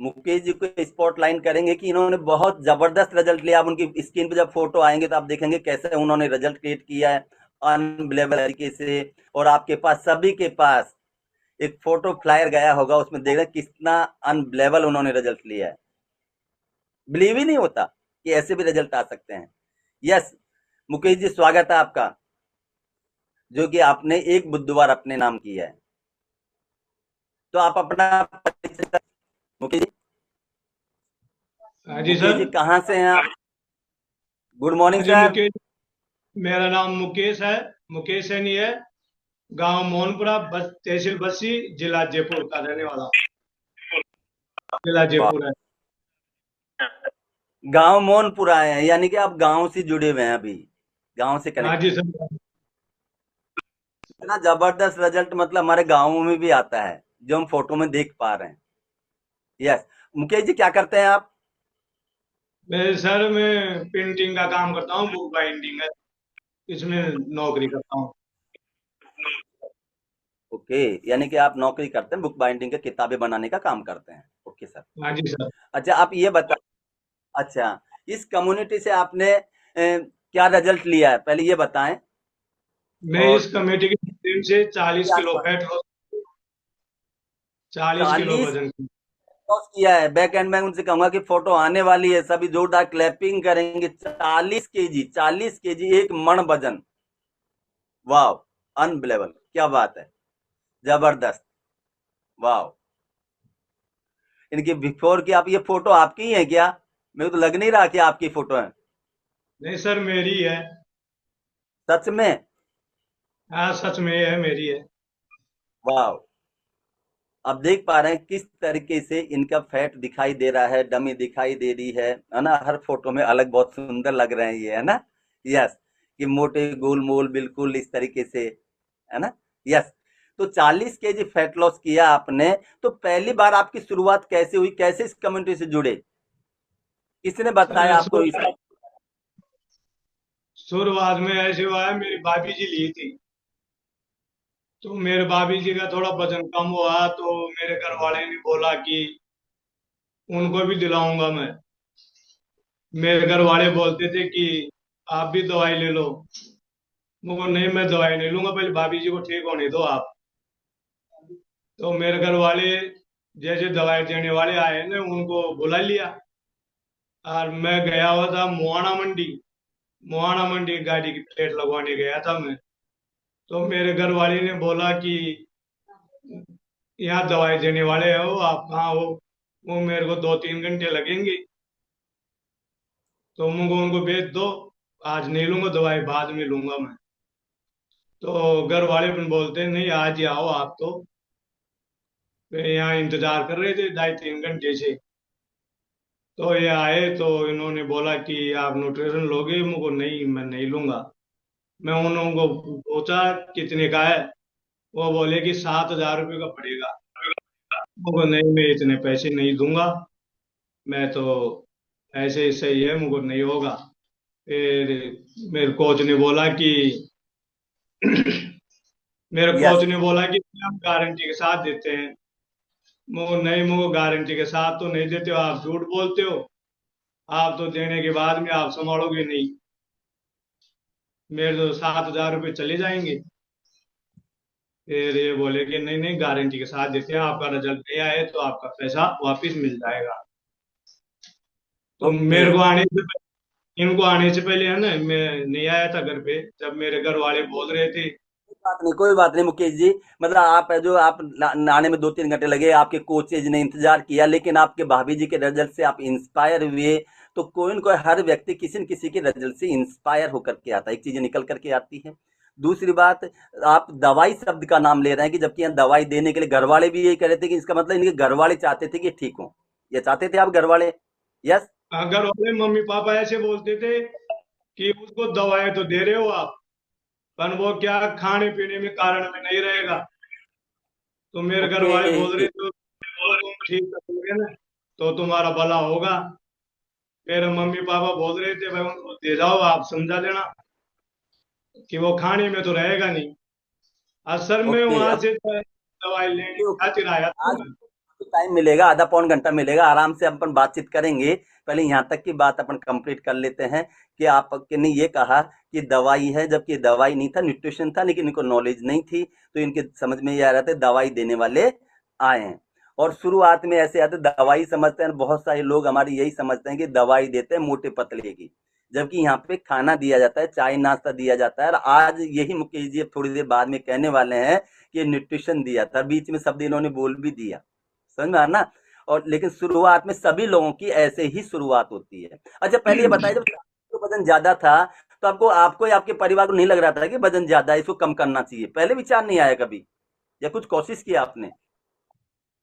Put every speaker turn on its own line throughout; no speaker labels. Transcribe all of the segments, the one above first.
मुकेश जी को स्पॉटलाइन करेंगे कि इन्होंने बहुत जबरदस्त रिजल्ट लिया। आप उनकी स्क्रीन पे जब फोटो आएंगे तो आप देखेंगे कैसे उन्होंने रिजल्ट क्रिएट किया है अनबिलेबल तरीके से। और आपके पास सभी के पास एक फोटो फ्लायर गया होगा, उसमें देख रहे हैं कितना अनबिलेबल उन्होंने रिजल्ट लिया है। बिलीव ही नहीं होता कि ऐसे भी रिजल्ट आ सकते हैं। यस मुकेश जी, स्वागत है आपका, जो कि आपने एक बुधवार अपने नाम किया है। तो आप अपना परिचय मुकेश जी।
हाँ जी
मुकेश
सर।
जी कहाँ से हैं आप? गुड
हाँ
मॉर्निंग
जी
सर।
मुकेश, मेरा नाम मुकेश है। मुकेश सैनी है। गांव मोहनपुरा, बस तहसील बस्सी, जिला जयपुर का रहने वाला हूँ। जिला जयपुर है।
गांव मोहनपुरा आए हैं, यानी कि आप गांव से जुड़े हुए हैं, अभी गांव से
हाँ जी
कनेक्टेड हैं।
सर।
इतना जबरदस्त रिजल्ट मतलब हमारे गांव में भी आता है, जो हम फोटो में देख पा रहे हैं। यस मुकेश जी, क्या करते हैं आप?
मैं पेंटिंग का काम करता हूँ, बुक बाइंडिंग है, इसमें नौकरी करता हूँ।
ओके, यानी कि आप नौकरी करते हैं, बुक बाइंडिंग के किताबें बनाने का काम करते हैं। Okay sir.
हाँ जी सर।
अच्छा आप ये बता, अच्छा इस कम्युनिटी से आपने क्या रिजल्ट लिया है पहले ये बताएं।
मैं
और
इस कमेटी के माध्यम से 40 किलो
आसपास
फैट लॉस, 40 किलो
40
वजन।
लॉस किया है। बैक एंड मैं उनसे कहूंगा कि फोटो आने वाली है, सभी जोरदार क्लैपिंग करेंगे। 40 केजी, 40 केजी, एक मण वजन। वाह, अनबिलेबल, क्या बात है, जबरदस्त, वाह। इनकी बिफोर की आप ये फोटो आपकी ही है क्या? मेरे को तो लग नहीं रहा कि आपकी फोटो है।
नहीं सर, मेरी है।
सच में?
हाँ सच में है, मेरी है।
वाह। आप देख पा रहे हैं किस तरीके से इनका फैट दिखाई दे रहा है, डमी दिखाई दे रही है ना? हर फोटो में अलग, बहुत सुंदर लग रहे हैं ये, है ना? यस, कि मोटे गोल मोल बिल्कुल इस तरीके से, है ना? यस। तो 40 केजी फैट लॉस किया आपने। तो पहली बार आपकी शुरुआत कैसे हुई, कैसे इस कम्युनिटी से जुड़े, किसने बताया
सर
आपको इस?
शुरुआत में ऐसे हुआ है, मेरी भाभी जी ली थी। तो मेरे भाभी जी का थोड़ा वजन कम हुआ, तो मेरे घर वाले ने बोला कि उनको भी दिलाऊंगा मैं। मेरे घर वाले बोलते थे कि आप भी दवाई ले लो। मुझे नहीं, मैं दवाई नहीं लूंगा, पहले भाभी जी को ठीक होने दो आप। तो मेरे घर वाले जैसे दवाई देने वाले आए ने उनको बुला लिया। और मैं गया हुआ था मुआना मंडी। मुआना मंडी गाड़ी की प्लेट लगवाने गया था मैं। तो मेरे घर वाले ने बोला कि यहाँ दवाई देने वाले हो आप, कहाँ हो? वो मेरे को 2-3 घंटे लगेंगे, तो मुझको उनको भेज दो। आज नहीं लूंगा दवाई, बाद में लूंगा मैं। तो घर वाले अपन बोलते नहीं, आज ही आओ आप तो। फिर यहाँ इंतजार कर रहे थे 2.5-3 घंटे से। तो ये आए तो इन्होंने बोला कि आप न्यूट्रिशन लोगे? मुझको नहीं, मैं नहीं लूंगा। मैं उनको पूछा कितने का है? वो बोले कि 7,000 रुपये का पड़ेगा। मुझको नहीं, मैं इतने पैसे नहीं दूंगा। मैं तो ऐसे ही सही है, मुझको नहीं होगा। फिर मेरे कोच ने बोला कि मेरे कोच
यस।
ने बोला कि हम गारंटी के साथ देते हैं। मुझको नहीं, मुझको गारंटी के साथ तो नहीं देते हो, आप झूठ बोलते हो। आप तो देने के बाद में आप संभालोगे नहीं। मेरे तो 7,000 रुपये चले जाएंगे। फिर ये बोले कि नहीं नहीं, गारंटी के साथ देते हैं, आपका रिजल्ट नहीं आए तो आपका पैसा वापस मिल जाएगा। तो
ओके,
मेरे को आने से इनको आने से पहले है ना, मैं नहीं आया था घर पे, जब मेरे घर वाले बोल रहे थे।
बात नहीं, कोई बात नहीं मुकेश जी। मतलब आप है जो आप आने में 2-3 घंटे लगे, आपके कोचेज ने इंतजार किया, लेकिन आपके भाभी जी के रिजल्ट से आप इंस्पायर हुए। तो कोई न कोई, हर व्यक्ति किसी न किसी के रिजल्ट से इंस्पायर होकर के आता है, एक चीजें निकल करके आती है। दूसरी बात, आप दवाई शब्द का नाम ले रहे हैं कि जबकि यहाँ दवाई देने के लिए घर वाले भी यही कह रहे थे कि इसका मतलब इनके घर वाले चाहते थे कि ठीक हो, ये चाहते थे आप घर वाले? यस।
घर वाले मम्मी पापा ऐसे बोलते थे कि उसको दवाई तो दे रहे हो आप, पर वो क्या खाने पीने में कारण में नहीं रहेगा। तो मेरे घर
ओके।
वाले बोल रहे थे वो तुम ठीक करोगे ना तो तुम्हारा भला होगा। मेरे मम्मी पापा बोल रहे थे भाई उनको दे जाओ, आप समझा देना कि वो खाने में तो रहेगा नहीं। असल में
ओके
वहां
अब
से दवाई लेने
ओके,
की
ओके।
खातिर आया था
आज
मैं।
टाइम मिलेगा, आधा पौन घंटा मिलेगा, आराम से अपन बातचीत करेंगे। पहले यहाँ तक की बात अपन कंप्लीट कर लेते हैं कि आपने ये कहा कि दवाई है, जबकि दवाई नहीं था, न्यूट्रिशन था, लेकिन इनको नॉलेज नहीं थी, तो इनके समझ में ये आ रहा था दवाई देने वाले आए हैं। और शुरुआत में ऐसे आते दवाई समझते हैं, बहुत सारे लोग हमारे यही समझते हैं कि दवाई देते हैं मोटे पतले की, जबकि यहाँ पे खाना दिया जाता है, चाय नाश्ता दिया जाता है। और आज यही मुकेश जी अब थोड़ी देर बाद में कहने वाले हैं कि न्यूट्रिशन दिया था, बीच में शब्द इन्होंने बोल भी दिया, समझ में आ ना। और लेकिन शुरुआत में सभी लोगों की ऐसे ही शुरुआत होती है। अच्छा पहले ये बताइए, जब आपको वजन ज्यादा था तो आपको या आपके परिवार को नहीं लग रहा था कि वजन ज्यादा है, इसको कम करना चाहिए? पहले विचार नहीं आया कभी, या कुछ कोशिश किया आपने?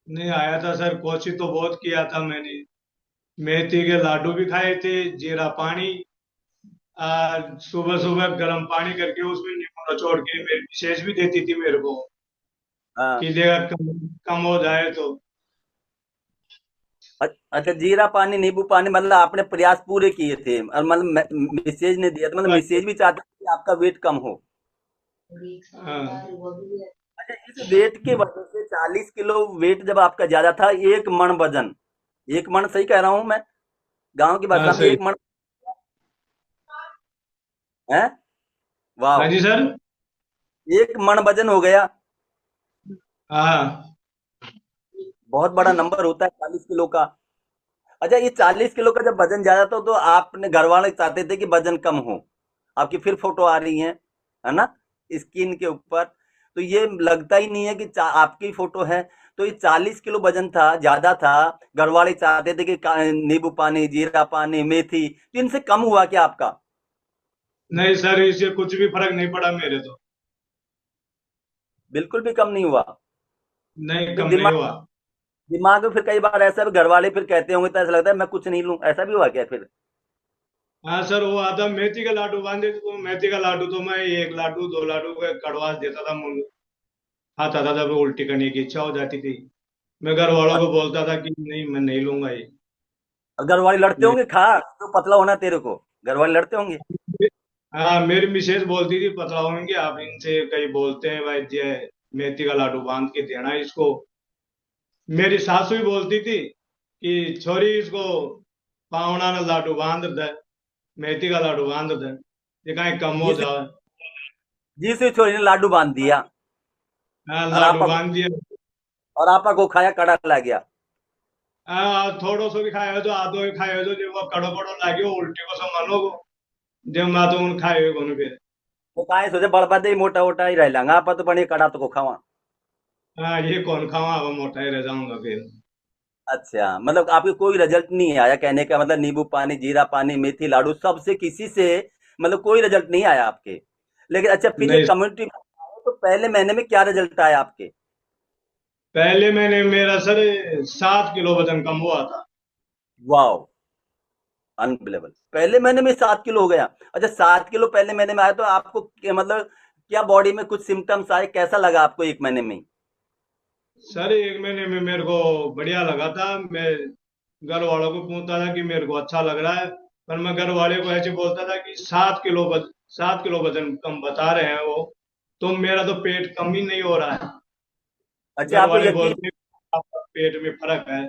नहीं आया था सर, कोशिश तो बहुत किया था मैंने। मेथी के लाडू भी खाए थे, जीरा पानी, सुबह सुबह गर्म पानी करके उसमें नींबू निचोड़ के मेरी विशेष भी देती थी मेरे को,
हाँ।
कि अगर कम हो जाए तो।
अच्छा, जीरा पानी नींबू पानी, मतलब आपने प्रयास पूरे किए थे, और मतलब मैसेज ने दिया था, मतलब मैसेज भी चाहते थे कि आपका वेट कम हो।
हाँ।
अच्छा, इस वेट की वजह से 40 किलो वेट जब आपका ज्यादा था, एक मन वजन, एक मन सही कह रहा हूं मैं, गांव की
हाँ
भाषा में
सही।
एक मन है। वाह,
हाँ जी सर।
एक मन वजन हो गया।
हाँ।
बहुत बड़ा नंबर होता है 40 किलो का। अच्छा, ये 40 किलो का जब वजन ज्यादा था, तो आपने घर वाले चाहते थे कि वजन कम हो। आपकी फिर फोटो आ रही है ना, स्क्रीन के ऊपर। तो ये लगता ही नहीं है कि आपकी फोटो है। तो ये 40 किलो वजन था, ज्यादा था, घर वाले चाहते थे कि नींबू पानी, जीरा पानी, मेथी, तो इनसे कम हुआ क्या आपका?
नहीं सर, इससे कुछ भी फर्क नहीं पड़ा मेरे तो।
बिल्कुल भी कम नहीं हुआ।
नहीं,
तो
कम नहीं
दिमाग
हुआ।
दिमाग में फिर कई बार ऐसा भी घर वाले फिर कहते होंगे, तो ऐसा लगता है मैं कुछ नहीं लूं, ऐसा भी हुआ क्या फिर?
हाँ सर, वो आता मेथी का लाडू बांधे थे, तो मेथी का लाडू तो मैं एक लाडू दो लाडू का कड़वा देता था मुंह, खाता था जब उल्टी करने की इच्छा हो जाती थी। मैं घर वालों
और
को बोलता था कि नहीं, मैं नहीं लूंगा ये।
घर वाले लड़ते
मैं
होंगे, खा तो पतला होना तेरे को, घर वाले लड़ते होंगे।
हाँ, मेरी मिसेज बोलती थी पतला होंगे आप, इनसे कई बोलते हैं भाई ये मेथी का लाडू बांध के देना इसको। मेरी सासू भी बोलती थी कि छोरी इसको पावना ना लाडू बांध दे, मेथी का लाडू बांध दे, ये कहीं कम हो
जिस
जाए।
जिस छोरी ने लाडू बांध दिया,
हाँ,
और
लाडू
आपा को
बांध दिया।
और आपा को खाया, कड़ा ला गया।
हाँ, थोड़ो सो भी खाए तो आधो ही खाए तो जो वो कड़ो कड़ो लाग्यो उल्टी को संभालो को, जब मैं तो उन खाए हुए कोने फिर।
तो काहे सोचे बड़बा मोटा वोटा ही रह लांगा, आपा तो बने कड़ा तो को खावा।
हाँ, ये कौन खावा, अब मोटा ही रह जाऊंगा फिर।
अच्छा, मतलब आपके कोई रिजल्ट नहीं आया, कहने का मतलब नींबू पानी, जीरा पानी, मेथी लाडू सबसे किसी से मतलब कोई रिजल्ट नहीं आया आपके। लेकिन अच्छा, फिर ये
नहीं,
कम्युनिटी, तो पहले महीने में क्या रिजल्ट आया आपके?
पहले मैंने मेरा सर 7 किलो वजन कम हुआ था।
वाह, अनबिलेबल, पहले महीने में 7 किलो हो गया। अच्छा, 7 किलो पहले महीने में आया, तो आपको मतलब क्या बॉडी में कुछ सिम्टम्स आए, कैसा लगा आपको एक महीने में?
सर, एक महीने में मेरे को बढ़िया लगा था। मैं घर वालों को पूछता था कि मेरे को अच्छा लग रहा है, पर मैं घर वाले को ऐसे बोलता था कि 7 किलो वजन कम बता रहे हैं वो, तो मेरा तो पेट कम ही नहीं हो रहा है।
अच्छा,
घर
आपको
वाले
यकीन,
बोलते हैं आपका पेट में फर्क है।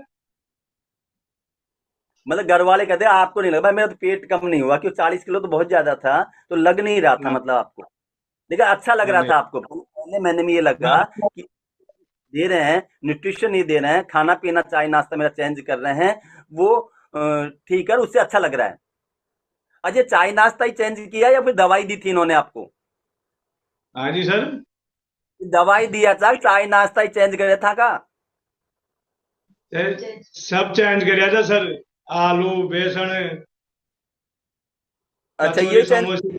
मतलब घर वाले कहते हैं आपको नहीं लगा? भाई मेरा तो पेट कम नहीं हुआ, क्यों, 40 किलो तो बहुत ज्यादा था, तो लग नहीं रहा था
हाँ।
मतलब आपको। लेकिन अच्छा लग
हाँ,
रहा
नहीं।
था आपको, पहले महीने में ये लगा
हाँ,
कि दे रहे हैं, न्यूट्रिशन ही दे रहे हैं, खाना पीना चाय नाश्ता मेरा चेंज कर रहे हैं, वो ठीक है, उससे अच्छा लग रहा है। अच्छा, चाय नाश्ता ही चेंज किया या फिर दवाई दी थी इन्होंने आपको?
हाँ जी सर।
दवाई दिया था, चाय नाश्ता ही चेंज कर था का?
सब चेंज कर था सर, आलू बेसन
अच्छा, ये
कचौरी
चेंज।
समोसे।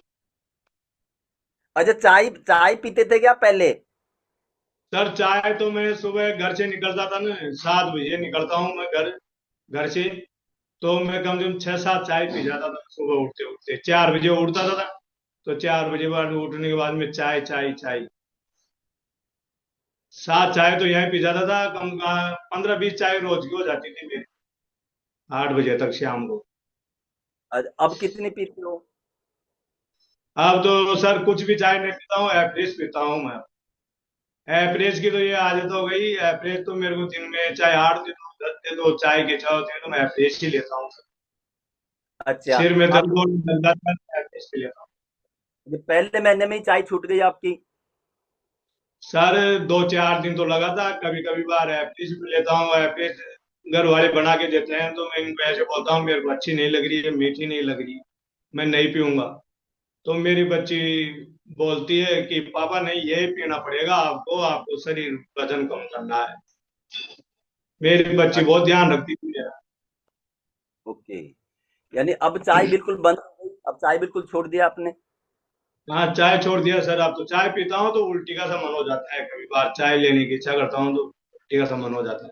अच्छा, चाय चाय पीते थे क्या पहले?
सर, चाय तो मैं सुबह घर से निकलता था ना, 7 बजे निकलता हूँ मैं घर से, तो मैं कम से कम 6-7 चाय पी जाता था सुबह उठते उठते। 4 बजे उठता था, तो 4 बजे बाद उठने के बाद में चाय चाय चाय, 7 चाय तो यहीं पी जाता था। 15-20 चाय रोज की हो जाती थी मेरी, 8 बजे तक शाम को।
अब कितनी पीते हो?
अब तो सर कुछ भी चाय नहीं पीता हूँ, एवरेज पीता हूँ मैं। एवरेज की तो ये आदत हो गई। एवरेज तो मेरे को दिन में चाहे 8 दे दो, 10 दे दो, चाय के चाव दे दो, मैं एवरेज ही लेता हूँ।
अच्छा।
सिर में
आप
दर्द हो जाता है, एवरेज ही लेता हूँ।
ये पहले महीने में ही चाय छूट गई आपकी?
सर 2-4 दिन तो लगा था, कभी कभी बार एवरेज भी लेता हूँ। एवरेज घर वाले बना के देते हैं तो मैं इनको ऐसे बोलता हूँ मेरे को अच्छी नहीं लग रही है, मीठी नहीं लग रही, मैं नहीं पीऊंगा। तो मेरी बच्ची बोलती है कि पापा नहीं, ये पीना पड़ेगा आपको, आपको शरीर वजन कम करना है। मेरी बच्ची बहुत ध्यान रखती थी मेरा।
ओके। यानी अब चाय बिल्कुल बंद हो गई, अब चाय बिल्कुल छोड़ दिया आपने?
हाँ, चाय छोड़ दिया सर। अब तो चाय पीता हूँ तो उल्टी का सा मन हो जाता है, कभी बार चाय लेने की इच्छा करता हूँ तो उल्टी का सा मन हो जाता है।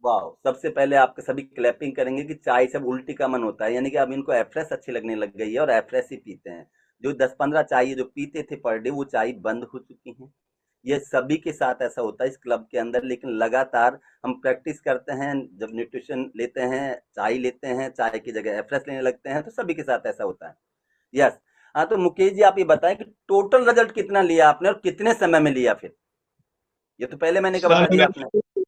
वाह! सबसे पहले आपके सभी क्लैपिंग करेंगे कि चाय से अब उल्टी का मन होता है, यानी कि अब इनको एफ्रेश अच्छी लगने लग गई है और एफ्रेश ही पीते हैं। जो 10-15 चाय जो पीते थे पर डे वो चाय बंद हो चुकी हैं। ये सभी के साथ ऐसा होता है इस क्लब के अंदर, लेकिन लगातार हम प्रैक्टिस करते हैं, जब न्यूट्रिशन लेते हैं, चाय लेते हैं, चाय की जगह एफ्रेश लेने लगते हैं, तो सभी के साथ ऐसा होता है। यस। हाँ, तो मुकेश जी आप ये बताएं कि टोटल रिजल्ट कितना लिया आपने और कितने समय में लिया फिर? ये तो पहले महीने का
सर
बता दिया आपने।
मेरा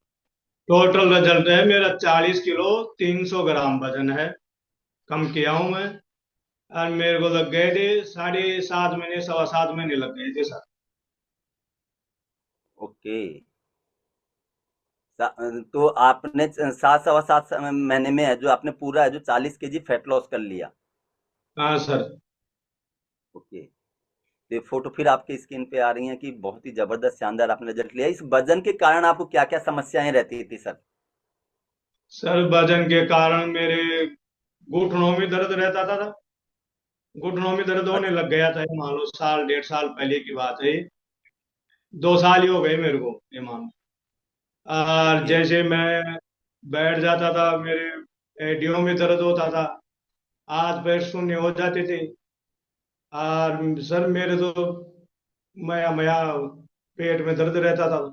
टोटल रिजल्ट है, मेरा 40 किलो 300 ग्राम वजन है। कम किया हूं मैं। और मेरे को लग गए थे 7.5 महीने, 7.25 महीने लग गए थे सर।
ओके। तो आपने 7 सवा 7 महीने में है जो आपने पूरा है जो 40 केजी फैट लॉस कर लिया।
हाँ सर।
ओके। तो ये फोटो फिर आपके स्क्रीन पे आ रही हैं कि बहुत ही जबरदस्त शानदार आपने रिजल्ट लिया। इस वजन के कारण आपको क्या क्या समस्याएं रहती थी सर?
सर वजन के कारण मेरे घुटनों में दर्द रहता था। घुटनों में दर्द होने
अच्छा।
लग गया था, ये मान लो साल 1.5 साल पहले की बात है। 2 साल ही हो गए मेरे को, ये मान लो। और
ओके।
जैसे मैं बैठ जाता था, मेरे एडियो में दर्द होता था, हाथ पैर शून्य हो जाते थे। और सर मेरे तो मया मया पेट में दर्द रहता था।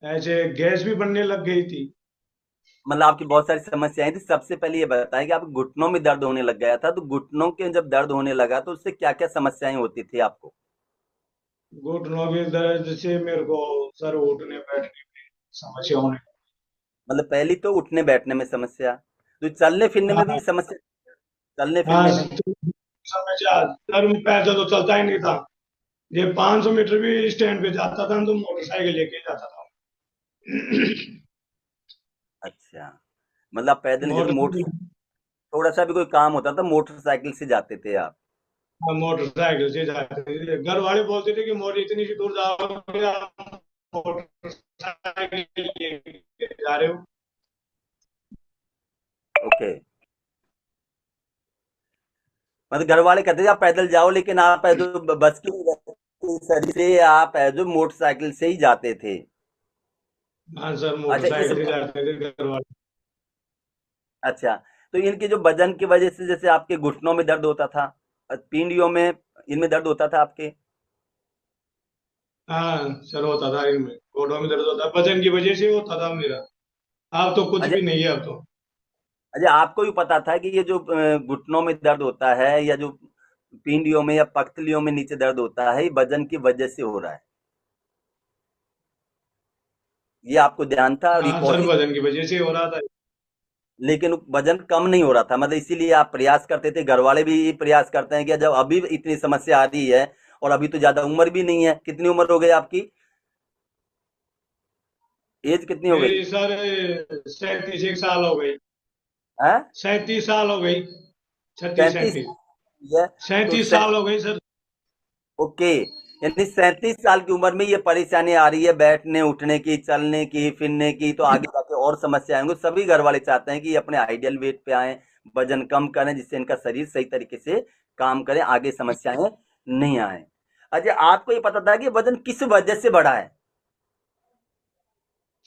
ऐसे गैस भी बनने लग गई थी।
मतलब आपकी बहुत सारी समस्याएं थी। सबसे पहले ये बताएं कि आपके घुटनों में दर्द होने लग गया था, तो घुटनों के जब दर्द होने लगा तो उससे क्या क्या समस्याएं होती थी आपको?
घुटनों के दर्द से मेरे को सर उठने बैठने में समस्या होने।
मतलब पहली तो उठने बैठने में समस्या, तो चलने फिरने में भी
हाँ।
समस्या? चलने
हाँ
फिरने में?
तो समस्या। सर मैं पैदल तो चलता ही नहीं था। ये 500 मीटर भी स्टैंड पे जाता था तो मोटरसाइकिल लेके जाता था।
अच्छा। मतलब पैदल जैसे मोटर,
मोटर
थोड़ा सा भी कोई काम होता था मोटरसाइकिल से जाते थे आप?
हाँ, मोटरसाइकिल से जाते थे। घर वाले बोलते थे कि मोटर इतनी सी दूर जाओगे, आप मोटरसाइकिल लेके जा रहे हो।
ओके। मतलब घर वाले कहते थे आप पैदल जाओ, लेकिन आप है जो बस की सरी से आप है जो मोटरसाइकिल से ही जाते थे।
हाँ सर,
अच्छा इस
मोटरसाइकिल से जाते थे घर वाले।
अच्छा, तो इनके जो वजन की वजह से जैसे आपके घुटनों में दर्द होता था, पीढ़ियों में इनमें दर्द होता था आपके?
हाँ सर, होता था इनमें, घोड़ों में दर्द होता, वजन की वजह से होता था मेरा। अब तो कुछ
अच्छा।
भी नहीं है अब तो।
अच्छा, आपको भी पता था कि ये जो घुटनों में दर्द होता है या जो पीढ़ियों में या पख्तलियों में नीचे दर्द होता है, ये वजन की वजह से हो रहा है? ये आपको ध्यान था और ये
हाँ सर,
कोशिश,
वजन की वजह से हो रहा था।
लेकिन वजन कम नहीं हो रहा था, मतलब इसीलिए आप प्रयास करते थे, घर वाले भी प्रयास करते हैं कि जब अभी इतनी समस्या आ रही है और अभी तो ज्यादा उम्र भी नहीं है। कितनी उम्र हो गई आपकी? एज कितनी हो गई?
मेरी सर 37 एक साल हो गई।
है?
37 साल हो गई। छत्तीस
37
सैंतीस
है? तो
37 साल हो गई सर।
ओके। यानी 37 साल की उम्र में ये परेशानी आ रही है बैठने उठने की, चलने की, फिरने की, तो आगे जाके और समस्या आएंगे। सभी घर वाले चाहते हैं कि ये अपने आइडियल वेट पे आए, वजन कम करें, जिससे इनका शरीर सही तरीके से काम करे, आगे समस्याएं नहीं आए। अजय, आपको ये पता था कि वजन किस वजह से बढ़ा है?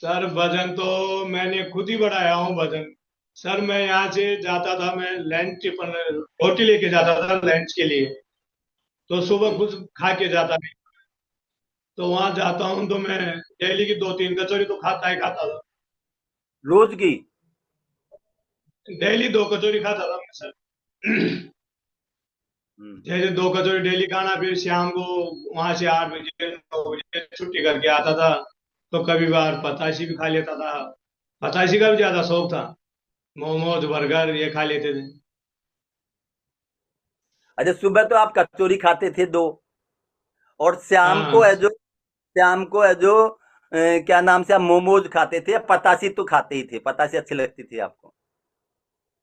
सर वजन तो मैंने खुद ही बढ़ाया हूँ वजन। सर मैं यहाँ से जाता था, मैं लंच पर रोटी लेके जाता था लंच के लिए। तो
ओके।
सुबह कुछ खा के जाता नहीं। तो वहां जाता हूँ तो मैं डेली की 2-3 कचौरी तो खाता ही खाता था।
रोज की?
डेली 2 कचौरी खाता था मैं सर।
हम्म।
जैसे 2 कचौरी डेली खाना, फिर शाम को वहां से 8 बजे 9 बजे छुट्टी करके आता था, तो कभी बार पताशी भी खा लेता था। पताशी का भी ज्यादा शौक था। मोमोज बर्गर ये खा लेते थे।
अच्छा, सुबह तो आप कचौरी खाते थे दो, और शाम को
हाँ
है जो, शाम को है जो क्या नाम से आप मोमोज खाते थे, या पतासी तो खाते ही थे, पतासी अच्छी लगती थी आपको?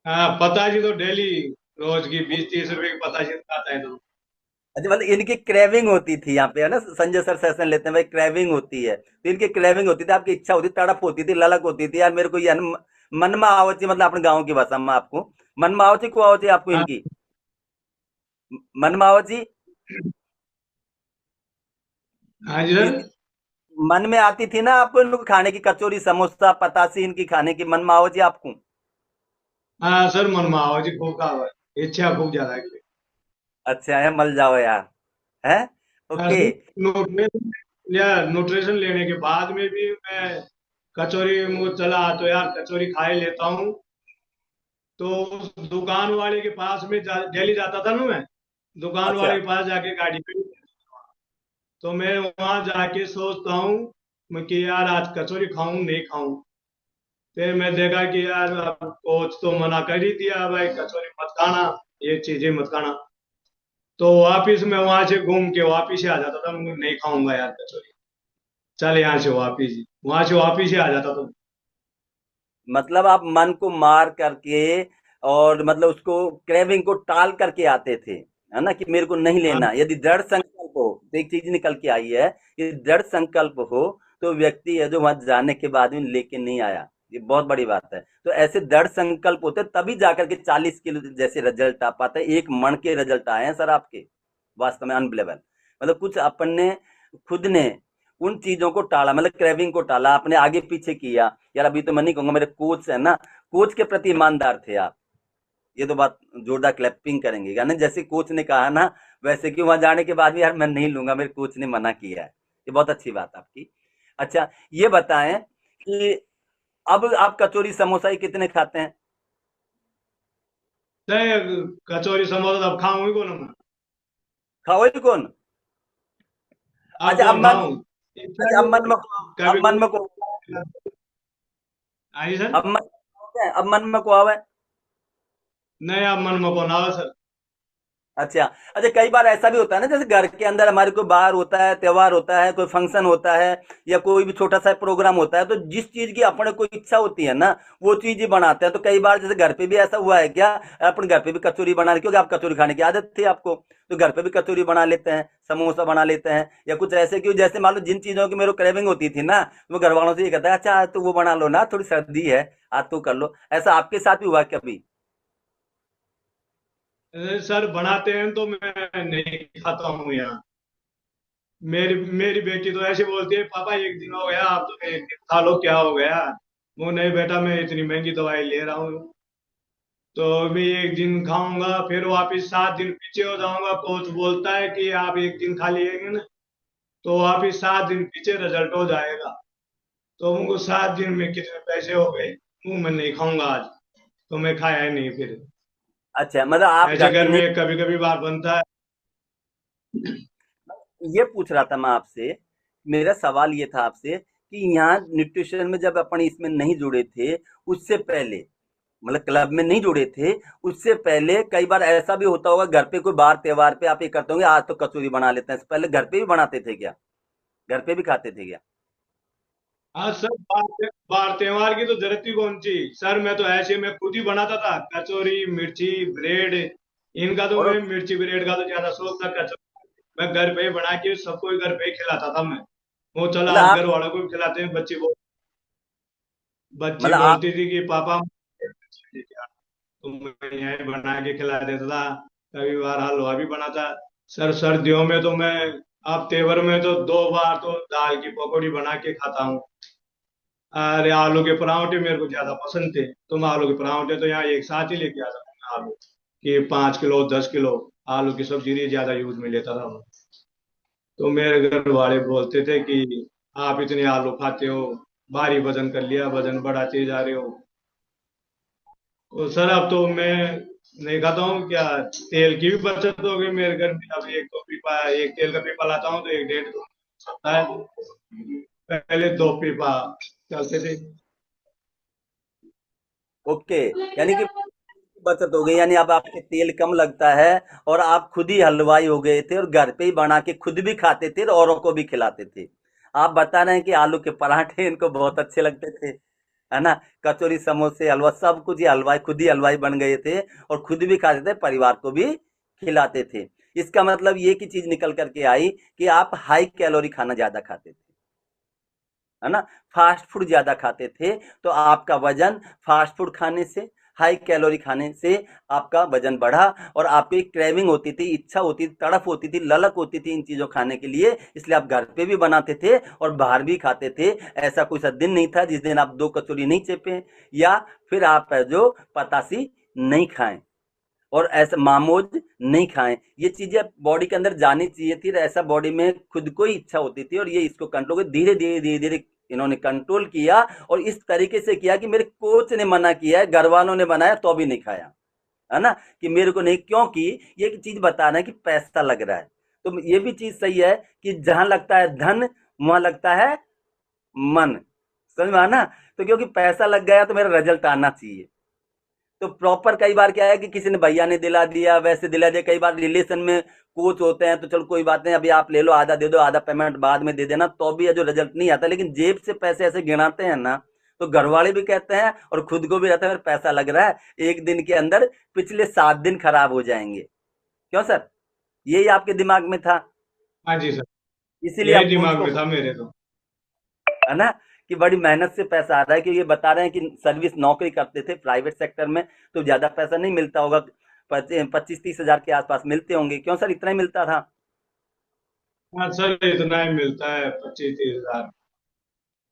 हाँ, पताशी तो डेली, रोज की 20-30 रुपए की पताशी खाता है तो।
अच्छा, मतलब इनकी क्रेविंग होती थी यहाँ पे, है ना, संजय सर सेशन लेते हैं भाई, क्रेविंग होती है, तो इनकी क्रेविंग होती थी, आपकी इच्छा होती, तड़प होती थी, ललक होती थी, यार मेरे को ये मन में आवची, मतलब अपने गाँव की भाषा में आपको मन में आवची को आवची आपको
हाँ
इनकी मन में आवची
हाँ जी सर।
इनकी मन में आती थी ना आपको, इनको खाने की कचौरी समोसा पतासी इनकी खाने की मन में आवची आपको?
हाँ सर, मनमाओ जी खूब खा हुआ है। इच्छा खूब ज्यादा है।
अच्छा है, मल जाओ यार, है।
हाँ
ओके।
सर, न्यूट्रिशन या न्यूट्रिशन लेने के बाद में भी मैं कचौरी, मुझे चला तो यार कचौरी खा ही लेता हूँ। तो उस दुकान वाले के पास में डेली जाता था ना मैं, दुकान
अच्छा।
वाले के पास जाके गाड़ी पे, तो मैं वहां जाके सोचता हूँ मैं कि यार आज कचौरी खाऊं नहीं खाऊं। फिर मैं देखा कि यार अब कोच तो मना कर ही दिया भाई, कचौरी मत खाना, ये चीजें मत खाना। तो वापिस मैं वहां से घूम के वापिस ही आ जाता था, मैं नहीं खाऊंगा यार कचौरी, चल यहाँ से वापिस ही, वहां से वापिस ही आ जाता था।
मतलब आप मन को मार करके, और मतलब उसको क्रेविंग को टाल करके आते थे, है ना, कि मेरे को नहीं
हाँ
लेना। यदि दृढ़ संकल्प हो तो एक चीज निकल के आई है, यदि दृढ़ संकल्प हो तो व्यक्ति है जो वहां जाने के बाद भी लेके नहीं आया, ये बहुत बड़ी बात है। तो ऐसे दृढ़ संकल्प होते तभी जाकर के 40 किलो जैसे रिजल्ट आ पाते हैं, 1 मन के रिजल्ट आए हैं सर आपके, वास्तव में अनबिलेबल। मतलब कुछ अपन ने खुद ने उन चीजों को टाला, मतलब क्रेविंग को टाला, आपने आगे पीछे किया। यार अभी तो मैं नहीं कहूंगा, मेरे कोच है ना, कोच के प्रति ईमानदार थे आप, ये तो बात जोरदार क्लैपिंग करेंगे, यानी जैसे कोच ने कहा ना, वैसे कि वहां जाने के बाद भी यार मैं नहीं लूंगा, मेरे कोच ने मना किया है, ये बहुत अच्छी बात आपकी। अच्छा, ये बताएं कि अब आप कचौरी समोसा ही कितने खाते हैं?
नहीं, कचौरी समोसा तो अब खाऊं ही कौन मैं।
खाओ ही कौन?
अब
अच्छा,
कौन खाऊं। इच्छा
अच्छा,
ही होती है। कभी
अब मन में को
कभी। हाँ जी सर।
अब मन में को आवे।
नहीं, अब मन में कौन आवा सर।
अच्छा। अच्छा, कई बार ऐसा भी होता है ना, जैसे घर के अंदर हमारे कोई बाहर होता है, त्योहार होता है, कोई फंक्शन होता है, या कोई भी छोटा सा प्रोग्राम होता है, तो जिस चीज की अपने को इच्छा होती है ना, वो चीज ही बनाते हैं। तो कई बार जैसे घर पे भी ऐसा हुआ है क्या, अपन घर पे भी कचौरी बना ले, क्योंकि आप कचौरी खाने की आदत थी आपको, तो घर पे भी कचौरी बना लेते हैं, समोसा बना लेते हैं, या कुछ ऐसे, क्यों जैसे मान लो जिन चीजों की मेरे को क्रेविंग होती थी ना, वो घर वालों से ये कहता है, अच्छा आज तो वो बना लो ना, थोड़ी सर्दी है, आज तो कर लो। ऐसा आपके साथ भी हुआ कभी?
सर बनाते हैं तो मैं नहीं खाता हूँ यहाँ। मेरी मेरी बेटी तो ऐसे बोलती है, पापा एक दिन हो गया, आप तो एक दिन खा लो, क्या हो गया। वो नहीं बेटा, मैं इतनी महंगी दवाई ले रहा हूँ, तो मैं एक दिन खाऊंगा फिर वापिस 7 दिन पीछे हो जाऊंगा। कोच बोलता है कि आप एक दिन खा लिएंगे ना, तो वापिस 7 दिन पीछे रिजल्ट हो जाएगा। तो उनको 7 दिन में कितने पैसे हो गए, मुंह में नहीं खाऊंगा आज, तो मैं खाया ही नहीं फिर।
अच्छा, मतलब आप
ऐसे
घर पे
घर
नहीं।
में कभी कभी बार बनता है।
ये पूछ रहा था मैं आपसे, मेरा सवाल ये था आपसे कि यहाँ न्यूट्रिशन में जब अपन इसमें नहीं जुड़े थे, उससे पहले, मतलब क्लब में नहीं जुड़े थे, उससे पहले कई बार ऐसा भी होता होगा, घर पे कोई बार त्योहार पे आप ये करते होंगे, आज तो कचौरी बना लेते हैं, पहले घर पे भी बनाते थे क्या? घर पे भी खाते थे क्या?
हाँ सर, बार त्योहार की तो जरूरत ही कौन सी सर, मैं तो ऐसे मैं खुद ही बनाता था कचौरी मिर्ची ब्रेड। इनका तो,
और
मैं मिर्ची ब्रेड का तो ज्यादा शौक था, कचौरी मैं घर पे ही बना के सबको घर पे ही खिलाता था मैं। वो चला
मतलब
आज
आप
घर वालों को भी खिलाते हैं, बच्ची
मतलब आप
बोलती थी कि पापा तो मैं यहीं बना के खिला देता था। कभी बार हलवा भी बनाता। सर सर्दियों में तो मैं, अब तेवर में तो 2 बार तो दाल की पकौड़ी बना के खाता हूँ। अरे आलू के पराठे मेरे को ज्यादा पसंद थे, तो मैं आलू के पराठे तो यहाँ एक साथ ही लेके आता हूँ। आलू कि 5 किलो 10 किलो आलू की सब्जी ज्यादा यूज में लेता था मैं। तो मेरे घर वाले बोलते थे कि आप इतने आलू खाते हो, भारी वजन कर लिया, वजन बढ़ाते जा रहे हो। तो सर अब तो मैं नहीं खाता हूँ क्या, तेल की भी बचत हो गई मेरे घर में। अब एक तो पीपा, एक तेल का पीपा लाता हूँ तो एक डेढ़ दो सकता है। पहले दो पीपा चलते थे।
ओके, यानी कि बचत हो गई, यानी अब आपके तेल कम लगता है और आप खुद ही हलवाई हो गए थे और घर पे ही बना के खुद भी खाते थे और औरों को भी खिलाते थे। आप बता रहे हैं कि आलू के पराठे इनको बहुत अच्छे लगते थे, है ना? कचौरी, समोसे, हलवा सब कुछ ही हलवाई, खुद ही हलवाई बन गए थे और खुद भी खाते थे, परिवार को भी खिलाते थे। इसका मतलब ये की चीज निकल करके आई कि आप हाई कैलोरी खाना ज्यादा खाते थे, है ना? फास्ट फूड ज्यादा खाते थे, तो आपका वजन फास्ट फूड खाने से, हाई कैलोरी खाने से आपका वजन बढ़ा और आपको एक क्रेविंग होती थी, इच्छा होती थी, तड़प होती थी, ललक होती थी इन चीजों खाने के लिए, इसलिए आप घर पे भी बनाते थे और बाहर भी खाते थे। ऐसा कोई सा दिन नहीं था जिस दिन आप दो कचौरी नहीं चेपे या फिर आप है जो पतासी नहीं खाएं और ऐसा मामोज नहीं खाएं। ये चीजें बॉडी के अंदर जानी चाहिए थी, ऐसा बॉडी में खुद को ही इच्छा होती थी और ये इसको कंट्रोल कर धीरे धीरे धीरे धीरे इन्होंने कंट्रोल किया और इस तरीके से किया कि मेरे कोच ने मना किया है, घर वालों ने बनाया तो भी नहीं खाया, है ना? कि मेरे को नहीं, क्योंकि ये एक चीज बताना है कि पैसा लग रहा है, तो ये भी चीज सही है कि जहां लगता है धन वहां लगता है मन, समझ में आना? तो क्योंकि पैसा लग गया तो मेरा रिजल्ट आना चाहिए। तो प्रॉपर कई बार क्या है कि किसी ने भैया ने दिला दिया, वैसे दिला दिया, कई बार रिलेशन में कोच होते हैं तो चलो कोई बात नहीं, अभी आप ले लो, आधा दे दो, आधा पेमेंट बाद में दे देना, तो भी जो रिजल्ट नहीं आता। लेकिन जेब से पैसे ऐसे गिनाते हैं ना, तो घर वाले भी कहते हैं और खुद को भी रहता है मेरा पैसा लग रहा है, एक दिन के अंदर पिछले 7 दिन खराब हो जाएंगे। क्यों सर? यही आपके दिमाग में था,
हाँ जी सर,
इसीलिए
यही
आप कोच
दिमाग
को,
में था मेरे तो।
है ना, कि बड़ी मेहनत से पैसा आ रहा है। कि ये बता रहे हैं कि सर्विस नौकरी करते थे प्राइवेट सेक्टर में, तो ज्यादा पैसा नहीं मिलता होगा, 25-30 हजार के आसपास मिलते होंगे। क्यों सर, इतना ही मिलता था?
हाँ सर, इतना ही मिलता है, 25-30 हजार।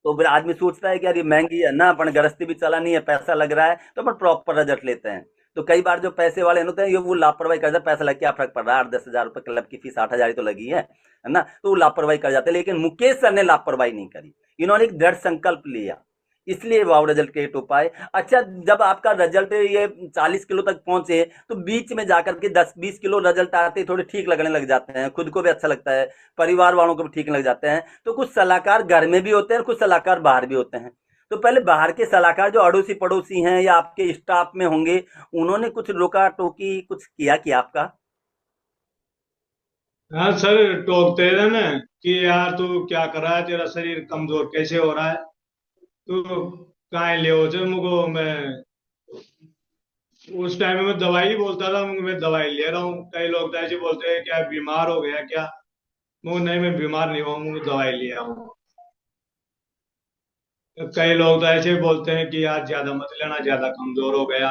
तो फिर आदमी सोचता है कि यार ये महंगी है ना, अपन गृहस्थी भी चलानी है, पैसा लग रहा है, तो अपन प्रॉपर रिजल्ट लेते हैं। तो कई बार जो पैसे वाले होते हैं ये वो लापरवाही कर जाते हैं, पैसा लग क्या फर्क पड़ रहा है, 8-10 हजार रुपए क्लब की फीस 8 हजार ही तो लगी है ना? तो वो लापरवाही कर जाते हैं। लेकिन मुकेश सर ने लापरवाही नहीं करी, इन्होंने एक दृढ़ संकल्प लिया, इसलिए वाव रिजल्ट क्रिएट हो पाए। अच्छा, जब आपका रिजल्ट ये 40 किलो तक पहुंचे, तो बीच में जाकर के 10-20 किलो रिजल्ट आते थोड़े ठीक लगने लग जाते हैं, खुद को भी अच्छा लगता है, परिवार वालों को भी ठीक लग जाते हैं। तो कुछ सलाहकार घर में भी होते हैं और कुछ सलाहकार बाहर भी होते हैं। तो पहले बाहर के सलाहकार जो अड़ोसी पड़ोसी हैं या आपके स्टाफ में होंगे, उन्होंने कुछ रोका टोकी कुछ किया कि आपका?
हाँ सर, टोकते थे ना कि यार तू क्या कर रहा है, तेरा शरीर कमजोर कैसे हो रहा है, तू कहाँ ले हो चल मुझको। मैं उस टाइम में मैं दवाई ही बोलता था, मैं दवाई ले रहा हूँ। कई लोग तो ऐसे बोलते हैं क्या बीमार हो गया क्या। मैं नहीं, मैं बीमार नहीं हुआ हूँ, दवाई लिया हूँ। कई लोग तो ऐसे बोलते हैं कि यार ज्यादा मत लेना, ज्यादा कमजोर हो गया,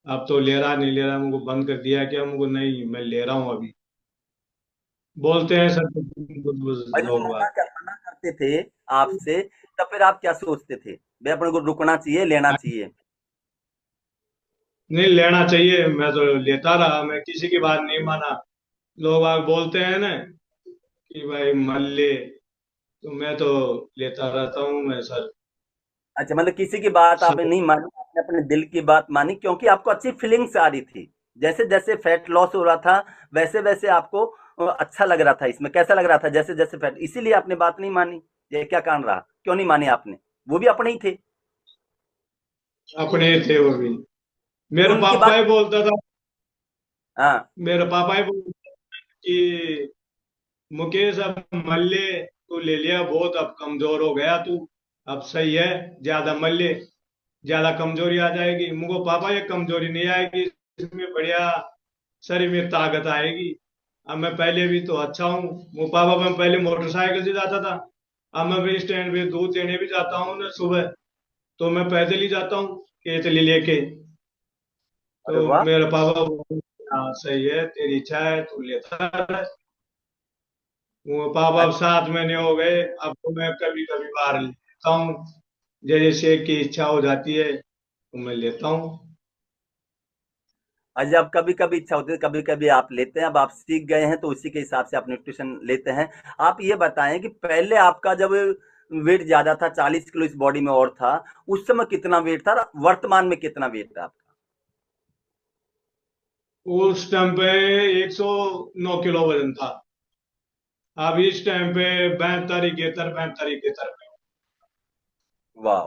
अब तो ले रहा नहीं ले रहा, मुझको बंद कर दिया क्या, मुझको नहीं मैं ले रहा हूँ अभी, बोलते हैं सर कुछ
और जब
लोग बात।
मना करते थे आपसे, तब फिर आप क्या सोचते थे, भाई अपने को रुकना चाहिए, लेना चाहिए?
नहीं, लेना चाहिए, मैं तो लेता रहा, मैं किसी की बात नहीं माना। लोग आग बोलते हैं ना कि भाई मन ले, तो मैं तो लेता रहता हूँ मैं सर।
अच्छा, मतलब किसी की बात आपने
सब
नहीं मानी, आपने अपने दिल की बात मानी, क्योंकि आपको अच्छी फीलिंग्स आ रही थी। जैसे जैसे फैट लॉस हो रहा था, वैसे वैसे आपको अच्छा लग रहा था, इसमें कैसा लग रहा था जैसे जैसे फैट, इसीलिए आपने बात नहीं मानी। ये क्या कारण रहा, क्यों नहीं मानी आपने? वो भी अपने ही थे,
अपने थे वो भी।
तो
मेरा
उनकी
पापा
बात।
ही बोलता था,
हाँ।
मेरा पापा ही बोलता था कि मुकेश अब मल ले, तू ले लिया बहुत, अब कमजोर हो गया तू, अब सही है, ज्यादा मल ले, ज्यादा कमजोरी आ जाएगी। मुझको पापा ये कमजोरी नहीं आएगी, इसमें बढ़िया शरीर में ताकत आएगी। अब मैं पहले भी तो अच्छा हूँ। वो पापा, मैं पहले मोटरसाइकिल से जाता था, अब मैं भी स्टैंड पे दूध देने भी जाता हूँ ना सुबह, तो मैं पैदल ही जाता हूँ केतली लेके।
अरे
तो
वाह।
मेरे पापा बोलते, हाँ सही है, तेरी इच्छा है तू लेता रह। वो पापा अब
अच्छा।
7 महीने हो गए, अब तो मैं कभी कभी बाहर लेता हूँ, जैसे की इच्छा हो जाती है तो मैं लेता हूँ।
जब कभी कभी इच्छा होती है, कभी कभी आप लेते हैं, अब आप सीख गए हैं तो उसी के हिसाब से आप न्यूट्रिशन लेते हैं। आप ये बताएं कि पहले आपका जब वेट ज्यादा था, 40 किलो इस बॉडी में और था, उस समय कितना वेट था और वर्तमान में कितना वेट है आपका?
उस टाइम पे 109 किलो वजन था। अब इस टाइम पे 72 72 72 पे।
वाह,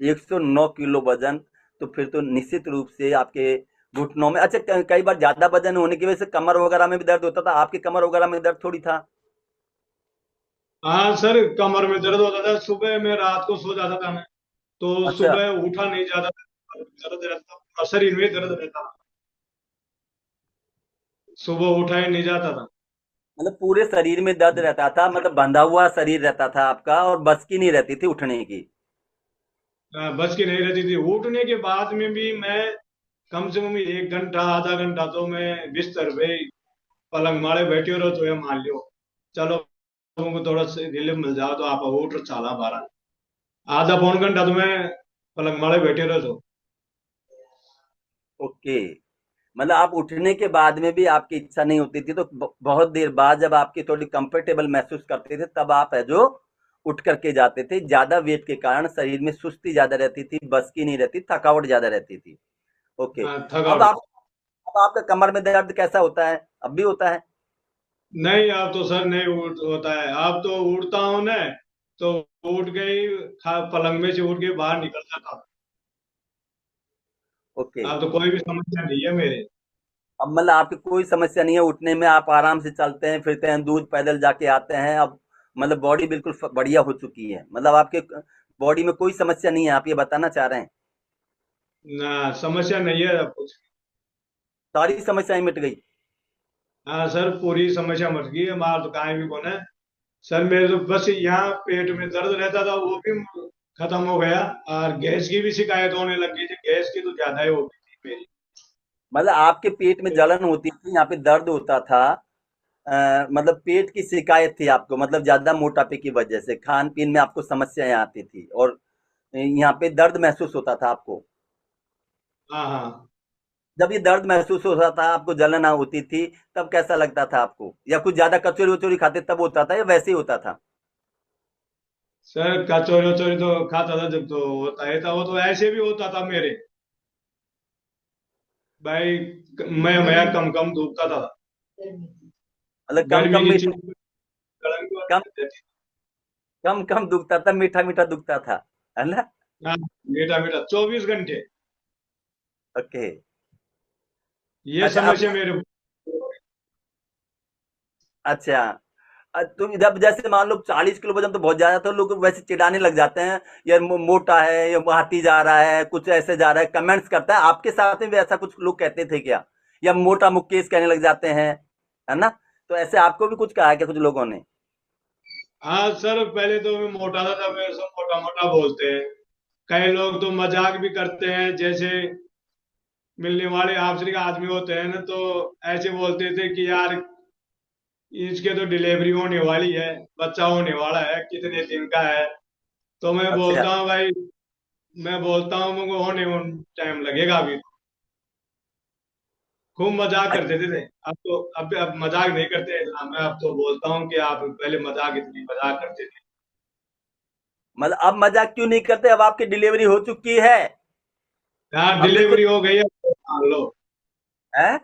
109 किलो वजन। तो फिर तो निश्चित रूप से आपके घुटनों में, अच्छा कई बार ज्यादा वजन होने की वजह से कमर वगैरह में भी दर्द होता था, आपकी कमर वगैरह में दर्द थोड़ी था?
हाँ सर, कमर में दर्द होता था। सुबह में रात को सो जाता था मैं, तो
अच्छा,
सुबह उठा नहीं जाता था, दर्द रहता था, शरीर में दर्द रहता था, सुबह उठा ही नहीं जाता था।
मतलब पूरे शरीर में दर्द रहता था, मतलब बंधा हुआ शरीर रहता था आपका, और बस की नहीं रहती थी उठने की।
बस की नहीं रहती थी। उठने के बाद में भी मैं कम से कम 1 घंटा आधा घंटा तो मैं बिस्तर पे पलंग मारे बैठे रहो, तो ये मान लियो चलो तुमको थोड़ा सा रिलीफ मिल जाओ तो आप उठ चला बारह, आधा पौन घंटा तो मैं पलंग मारे बैठे रहो तो।
ओके, मतलब आप उठने के बाद में भी आपकी इच्छा नहीं होती थी, तो बहुत देर बाद जब आपकी थोड़ी कंफर्टेबल महसूस करते थे तब आप है जो उठ करके जाते थे। ज्यादा वेट के कारण शरीर में सुस्ती ज्यादा रहती थी, बस की नहीं रहती, थकावट ज्यादा रहती थी। ओके। अब
थकावट।
आप, अब आपका कमर में दर्द कैसा होता है, अब भी होता है?
नहीं, अब तो सर नहीं उठ होता है। अब तो उठता हूँ ना, तो उठ गई, पलंग में से उठ के बाहर निकल जाता हूँ।
ओके।
अब तो कोई भी समस्या नहीं है मेरे।
अब मतलब आपकी कोई समस्या नहीं है उठने में, आप आराम से चलते हैं फिरते हैं, दूध पैदल जाके आते हैं अब, मतलब बॉडी बिल्कुल बढ़िया हो चुकी है, मतलब आपके बॉडी में कोई समस्या नहीं है, आप ये बताना चाह रहे हैं?
ना, समस्या नहीं है अब कुछ।
सारी समस्याएं मिट गई?
हाँ सर, पूरी समस्या मर गई है, मार तो कहीं भी कौन है। सर मेरे तो बस यहाँ पेट में दर्द रहता था, वो भी खत्म हो गया। और गैस की भी शिकायत होने लग गई थी, गैस की तो ज्यादा ही हो गई थी मेरी।
मतलब आपके पेट में जलन होती थी, यहाँ पे दर्द होता था, मतलब पेट की शिकायत थी आपको, मतलब ज्यादा मोटापे की वजह से खान पीन में आपको समस्याएं आती थी, और यहाँ पे दर्द महसूस होता था आपको।
हाँ हाँ।
जब ये दर्द महसूस होता था आपको, जलन होती थी, तब कैसा लगता था आपको, या कुछ ज्यादा कचौरी वचोरी खाते तब होता था, या वैसे ही होता था?
सर कचौरी वचौरी तो खाता था जब, तो होता ही था। वो तो ऐसे भी होता था मेरे भाई। मैं कम कम धूपता था।
मतलब कम
गर्मी
कम
की
मीठा,
चीज गर्म भी
कम
होती थी।
कम कम दुखता था, मीठा मीठा दुखता था, है ना?
हाँ, मीठा मीठा 24 घंटे।
ओके।
ये
अच्छा अब,
समस्या मेरे।
अच्छा, तुम जब जैसे मान लो 40 किलो वजन तो बहुत ज्यादा था, लोग वैसे चिढ़ाने लग जाते हैं, यार मोटा है, या हाथी जा रहा है, कुछ ऐसे जा रहा है, कमेंट्स करता है, आपके साथ में भी ऐसा कुछ लोग कहते थे क्या? या मोटा मुक्केश कहने लग जाते हैं, है ना? तो ऐसे आपको भी कुछ कहा है क्या कुछ लोगों ने?
हाँ सर, पहले तो मैं मोटा था, तब मेरे सब मोटा मोटा बोलते हैं। कई लोग तो मजाक भी करते हैं, जैसे मिलने वाले आपसे का आदमी होते हैं ना, तो ऐसे बोलते थे कि यार इसके तो डिलीवरी होने वाली है, बच्चा होने वाला है, कितने दिन का है। तो मैं
अच्छा,
बोलता हूँ भाई, मैं बोलता हूँ मुझको होने में टाइम लगेगा अभी। खूब मजाक करते थे। अब मजाक नहीं करते इतना। मैं अब तो बोलता हूँ कि आप पहले मजाक, इतनी मजाक करते थे।
मतलब अब मजाक क्यों नहीं करते, अब आपकी डिलीवरी हो चुकी है,
हाँ,
अब बिल्कुल
डिलीवरी हो गई है, मान लो।
है,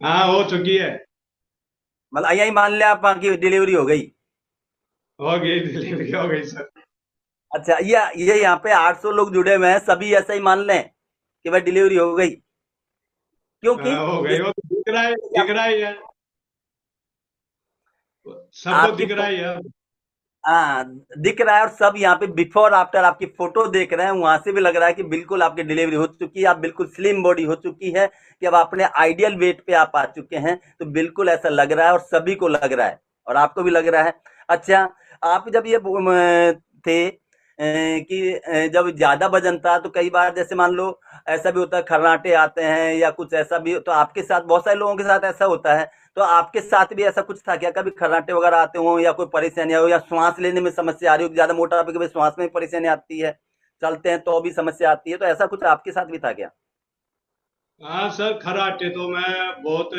हाँ, हो चुकी है।
मतलब यही मान लिया आप की डिलीवरी हो गई?
हो गई, डिलीवरी हो गई सर।
अच्छा, ये यहाँ पे 800 लोग जुड़े हुए हैं, सभी ऐसा ही मान लें कि भाई डिलीवरी हो गई? क्योंकि
हाँ, हो गई,
इस,
वो तो दिख रहा है, दिख रहा ही है। सबको
आपकी
दिख रहा ही है।
हाँ, दिख रहा है, और सब यहाँ पे बिफोर आफ्टर आपकी फोटो देख रहे हैं, वहां से भी लग रहा है कि बिल्कुल आपकी डिलीवरी हो चुकी है, आप बिल्कुल स्लिम बॉडी हो चुकी है, कि अब अपने आइडियल वेट पे आप आ चुके हैं, तो बिल्कुल ऐसा लग रहा है, और सभी को लग रहा है, और आपको भी लग रहा है। अच्छा, आप जब ये थे कि जब ज्यादा वजन था, तो कई बार जैसे मान लो ऐसा भी होता है, खर्राटे आते हैं या कुछ ऐसा भी, तो आपके साथ बहुत सारे लोगों के साथ ऐसा होता है, तो आपके साथ भी ऐसा कुछ था क्या, कभी खर्राटे वगैरह आते हो, या कोई परेशानी हो, या श्वास लेने में समस्या आ रही हो, ज्यादा मोटापे की वजह से श्वास में भी परेशानी आती है, चलते हैं तो भी समस्या आती है, तो ऐसा कुछ आपके साथ भी था क्या?
हाँ सर, खराटे तो मैं बहुत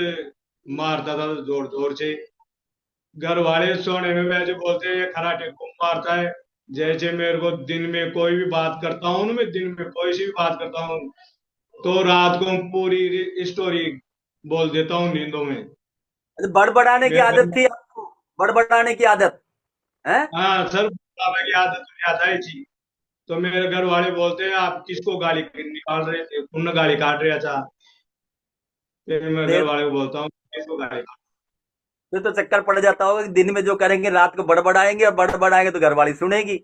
मारता था जोर जोर से। घर वाले सोने में वैसे बोलते हैं ये खराटे को मारता है। जैसे मेरे को दिन में कोई भी बात करता हूँ ना, मैं दिन में कोई सी भी बात करता हूँ, तो रात को पूरी स्टोरी बोल देता हूँ नींदों में।
बड़बड़ाने की
मेरे
आदत
घर,
थी आपको? बड़बड़ाने की आदत है?
हाँ सर, बाबा की आदत तो ज्यादा ही थी। तो मेरे घर वाले बोलते हैं आप किसको गाली निकाल रहे थे, तुमने गाली काट रहा था। फिर मैं घर
फिर
वाले को बोलता हूँ किसको गाली काट।
फिर तो चक्कर पड़ जाता होगा कि दिन में जो करेंगे रात को बड़बड़ाएंगे, और बड़बड़ाएंगे तो घरवाली सुनेगी।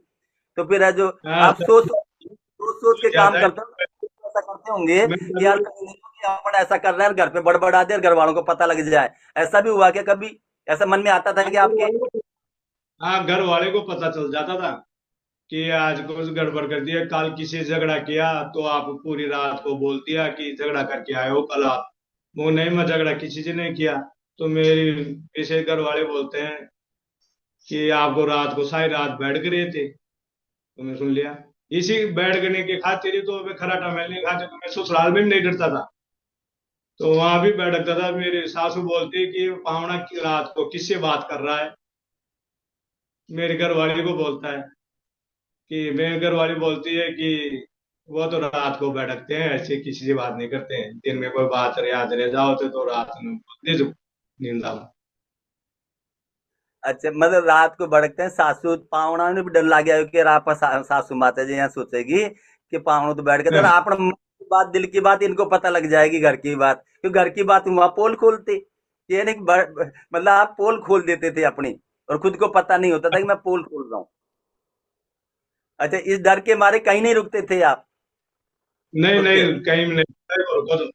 तो फिर है जो
हाँ
आप
सर,
सोच सोच के काम
ज्यादा ही।
करते हो, ऐसा करते होंगे
मैं
कि यार
कभी,
कहीं नहीं हो कि अपन ऐसा कर रहे हैं और घर पे बड़बड़ा दे और घर वालों को पता लग जाए। ऐसा भी हुआ क्या कभी? ऐसा मन में आता था
हाँ
कि
घर
आपके?
वाले को, हाँ घर वाले को पता चल जाता था कि आज कुछ गड़बड़ कर दिया, कल किसी से झगड़ा किया तो आप पूरी रात को बोल दिया कि झगड़ा करके आए हो कल आप। वो नहीं, मैं झगड़ा किसी से नहीं किया। तो मेरी पीछे घर वाले बोलते हैं कि आपको रात को सारी रात बैठ कर रहे थे। तो मैं सुन लिया। इसी बैठ करने के खातिर ही तो मैं खराटा मिलने खातिर तो मैं ससुराल में भी नहीं डरता था। तो वहां भी बैठता था, मेरी सासू बोलती कि पावना की रात को किससे बात कर रहा है। मेरे घर वाले को बोलता है कि मेरे घर वाली बोलती है कि वो तो रात को भटकते हैं, ऐसे किसी से बात नहीं करते हैं, दिन में कोई बात याद रह जाओ तो रात में बोलते जो नींद आओ।
अच्छा, मतलब रात को भड़कते हैं, सासू पावना ने भी डर लग गया कि आप सासू माता जी यहाँ सोचेगी कि पावना तो बैठ गए थे, और आप बात दिल की बात इनको पता लग जाएगी, घर की बात, क्योंकि घर की बात वहां पोल खोलती। ये नहीं कि मतलब आप पोल खोल देते थे अपनी, और खुद को पता नहीं होता था कि मैं पोल खोल रहा हूँ। अच्छा, इस डर के मारे कहीं नहीं रुकते थे आप?
नहीं
खुद के?
नहीं, कहीं नहीं, नहीं बोलता तो।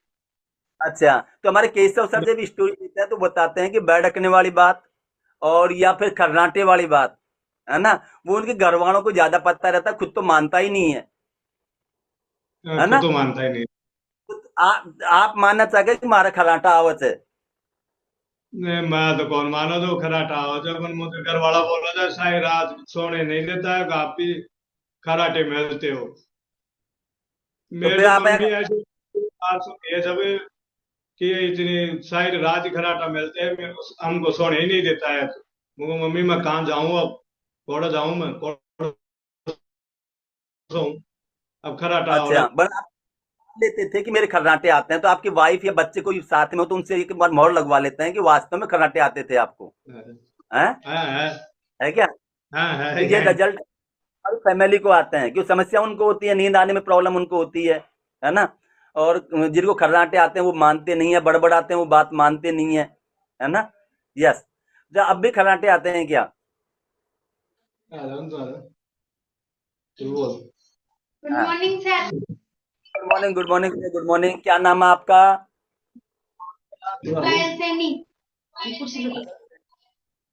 अच्छा, तो हमारे केशव सर जब स्टोरी देते हैं तो बताते हैं कि बैठकने वाली बात और या फिर खर्राटे वाली बात, है ना, वो उनके घर वालों को ज्यादा पता रहता है, खुद तो मानता ही नहीं है
खुद
ना।
तो मानता ही नहीं।
तो आप मानना चाहेंगे कि मारा खर्राटा आवत है?
नहीं, मैं तो कौन मानो तो खराटा हो, जब मुझे घर वाला बोला था सारी रात सोने नहीं देता है, आप भी खराटे मिलते हो।
तो
मेरे
फिर
तो
आप
मम्मी ऐसी बात सुनी है जब कि इतनी सारी रात ही खराटा मिलते हैं, हमको सोने ही नहीं देता है। मुझे मम्मी मैं कहाँ जाऊं अब, थोड़ा जाऊं मैं थोड़ा सोऊं, अब खराटा हो रहा
अच्छा, बस आप लेते थे कि मेरे खर्राटे आते हैं, तो आपकी वाइफ या बच्चे कोई साथ में हो तो उनसे एक बार मोहर लगवा लेते हैं कि वास्तव में खर्राटे आते थे आपको?
है।
हैं?
है।
है क्या?
हाँ
तो ये
है।
रिजल्ट हर फैमिली को आते हैं, क्यों समस्या उनको होती है, नींद आने में प्रॉब्लम उनको होती है ना। और जिनको खर्राटे आते हैं वो मानते नहीं है, बड़बड़ाते हैं, वो बात मानते नहीं है ना। यस। जो अब भी खर्राटे आते हैं क्या?
तू बोल।
Good morning sir. Good morning, good morning, good morning. क्या नाम है आपका? सैनी।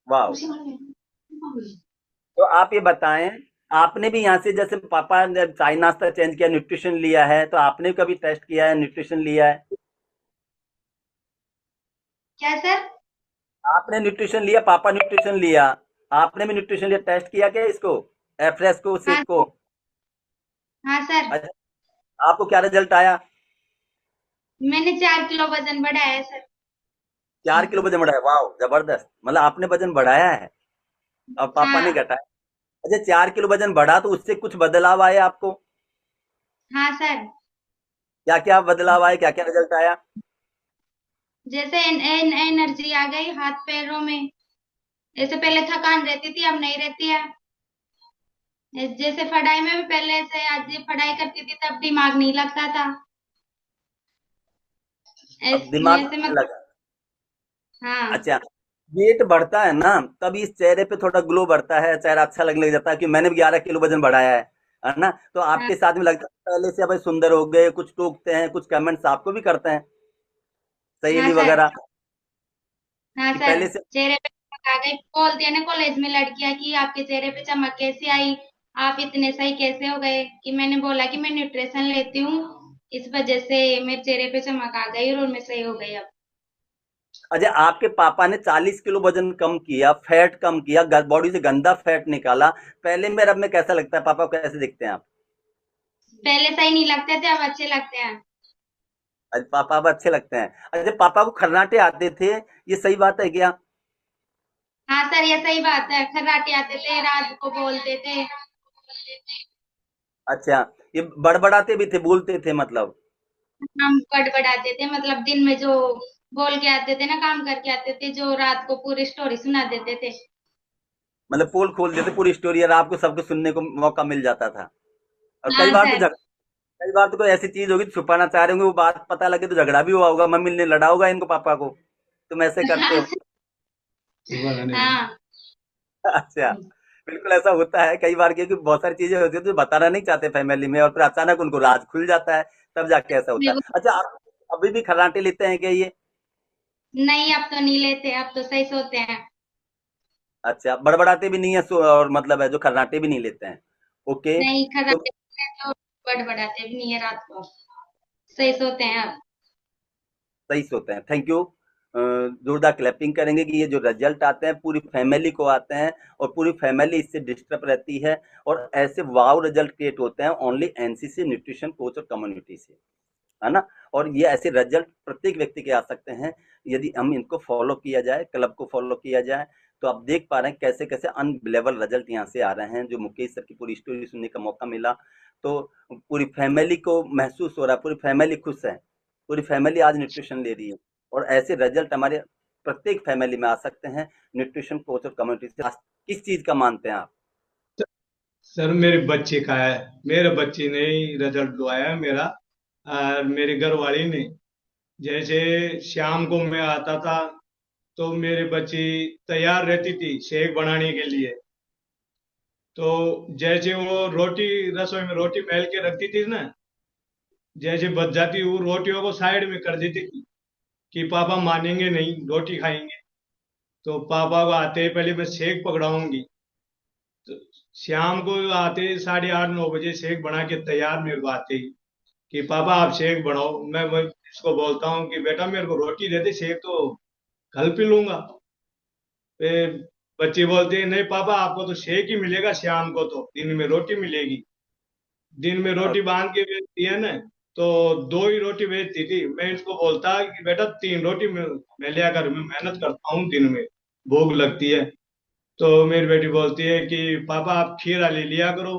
वाह। तो आप ये बताएं, आपने भी यहाँ से जैसे पापा ने चाय नाश्ता चेंज किया, न्यूट्रिशन लिया है, तो आपने भी कभी टेस्ट किया है, न्यूट्रिशन लिया है? क्या सर? आपने न्यूट्रिशन लिया, पापा न्यूट्रिशन लिया, आपने भी न्यूट्रिशन लिया, टेस्ट किया क्या इसको, एफ्रेस को,
हाँ
सेक को?
हाँ सर।
अच्छा, आपको क्या रिजल्ट आया?
मैंने 4 किलो वजन बढ़ाया है सर।
4 किलो वजन बढ़ाया? वाह, जबरदस्त, मतलब आपने वजन बढ़ाया है और पापा ने
हाँ
घटाया। अच्छा, 4 किलो वजन बढ़ा तो उससे कुछ बदलाव आए आपको?
हाँ सर।
क्या क्या बदलाव आए, क्या क्या रिजल्ट आया?
जैसे एनर्जी आ गई हाथ पैरों में। जैसे पहले थकान रहती थी अब नहीं रहती है। जैसे पढ़ाई में भी पहले से आज पढ़ाई करती थी तब दिमाग नहीं लगता था।
अब दिमाग
ऐसे
लगने
मतलब।
लगा?
हाँ
अच्छा, वेट बढ़ता है ना, तब इस चेहरे पे थोड़ा ग्लो बढ़ता है, चेहरा अच्छा लगने लग जाता है, कि मैंने भी 11 किलो वजन बढ़ाया है ना। तो
हाँ
आपके साथ में लगता है पहले से भाई सुंदर हो गए, कुछ टोकते हैं, कुछ कमेंट्स आपको भी करते हैं,
हाँ
सहेली
सर।
वगैरह,
हाँ
कि
सर।
पहले से?
चेहरे पे चमक आ गई, बोलती है ना कॉलेज में लड़कियां कि आपके चेहरे पे चमक कैसे आई, आप इतने सही कैसे हो गए। कि मैंने बोला कि मैं न्यूट्रिशन लेती हूँ, इस वजह से मेरे चेहरे पे चमक आ गई और मैं सही हो गई अब।
अजय, आपके पापा ने 40 किलो वजन कम किया, फैट कम किया, बॉडी से गंदा फैट निकाला, पहले में और अब में कैसा लगता है? पापा को कैसे दिखते हैं आप?
पहले सही नहीं लगते थे अब अच्छे लगते हैं।
अजय, पापा अब अच्छे लगते हैं? अजय, पापा को खर्राटे आते थे, ये सही बात है क्या?
हाँ सर ये सही बात है, खर्राटे आते थे रात को बोलते थे।
अच्छा, ये बड़बड़ाते भी थे, बोलते थे मतलब?
काम गड़बड़ाते थे, मतलब दिन में जो बोल के आते थे ना, काम करके आते थे, जो रात को पूरी स्टोरी सुना देते थे।
मतलब पोल खोल देते पूरी स्टोरी और आपको सबको सुनने को मौका मिल जाता था। और
हाँ सर।
कई बार तो कोई ऐसी चीज होगी छुपाना चाह रहे होंगे, वो बात पता लगे तो झगड़ा भी हुआ होगा, मम्मी ने लड़ा होगा इनको पापा को, तुम ऐसे करते हो।
हाँ।
अच्छा, बिल्कुल ऐसा होता है कई बार, क्योंकि बहुत सारी चीजें होती है जो बताना नहीं चाहते फैमिली में, और फिर अचानक उनको राज खुल जाता है, तब जाके ऐसा होता है। अच्छा, आप अभी भी खर्राटे लेते हैं क्या ये?
नहीं, अब तो नहीं लेते, अब तो सही सोते हैं।
अच्छा, बड़बड़ाते भी नहीं है और मतलब है जो खर्राटे भी नहीं लेते हैं। ओके।
नहीं,
तो
खराटे तो बड़बड़ाते भी नहीं है रात को, सही सोते हैं अब।
सही सोते हैं, थैंक यू। जोरदार क्लैपिंग करेंगे कि ये जो रिजल्ट आते हैं पूरी फैमिली को आते हैं, और पूरी फैमिली इससे डिस्टर्ब रहती है, और ऐसे वाव रिजल्ट क्रिएट होते हैं ओनली एनसीसी न्यूट्रिशन कोच और कम्युनिटी से, है ना? और ये ऐसे रिजल्ट प्रत्येक व्यक्ति के आ सकते हैं यदि हम इनको फॉलो किया जाए, क्लब को फॉलो किया जाए। तो आप देख पा रहे हैं कैसे कैसे अनबिलीवेबल रिजल्ट यहाँ से आ रहे हैं, जो मुकेश सर की पूरी स्टोरी सुनने का मौका मिला। तो पूरी फैमिली को महसूस हो रहा है, पूरी फैमिली खुश है, पूरी फैमिली आज न्यूट्रिशन ले रही है, और ऐसे रिजल्ट हमारे प्रत्येक फैमिली में आ सकते हैं न्यूट्रिशन कोच और कम्युनिटी से। आज किस चीज का मानते हैं आप?
सर मेरे बच्चे का है, मेरे बच्चे ने ही रिजल्ट दवाया है मेरा, और मेरे घर वाले ने। जैसे शाम को मैं आता था तो मेरे बच्ची तैयार रहती थी शेक बनाने के लिए। तो जैसे वो रोटी, रसोई में रोटी मेल के रखती थी ना, जैसे बच जाती वो रोटियों को साइड में कर देती थी कि पापा मानेंगे नहीं, रोटी खाएंगे। तो पापा को आते ही पहले मैं शेक पकड़ाऊंगी। तो शाम को आते ही 8:30 9 बजे शेक बना के तैयार मेरे को आते ही कि पापा आप शेक बनाओ। मैं इसको बोलता हूँ कि बेटा मेरे को रोटी दे दे, शेक तो कल पी लूंगा। फिर बच्चे बोलते हैं नहीं पापा आपको तो शेक ही मिलेगा, शाम को तो दिन में रोटी मिलेगी। दिन में रोटी बांध के बेचती है ना, तो 2 ही रोटी बेचती थी। मैं इसको बोलता कि बेटा 3 रोटी मैं लिया कर, मैं मेहनत करता हूँ दिन में, भूख लगती है। तो मेरी बेटी बोलती है कि पापा आप खीरा ले लिया करो,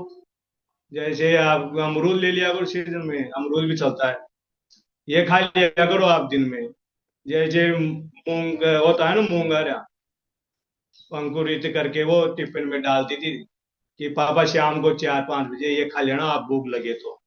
जैसे आप अमरूद ले लिया करो, सीजन में अमरूद भी चलता है, ये खा लिया करो आप दिन में। जैसे मूंग होता है ना, मूंगरा अंकुरित करके वो टिफिन में डालती थी कि पापा शाम को 4 5 बजे ये खा लेना आप भूख लगे तो।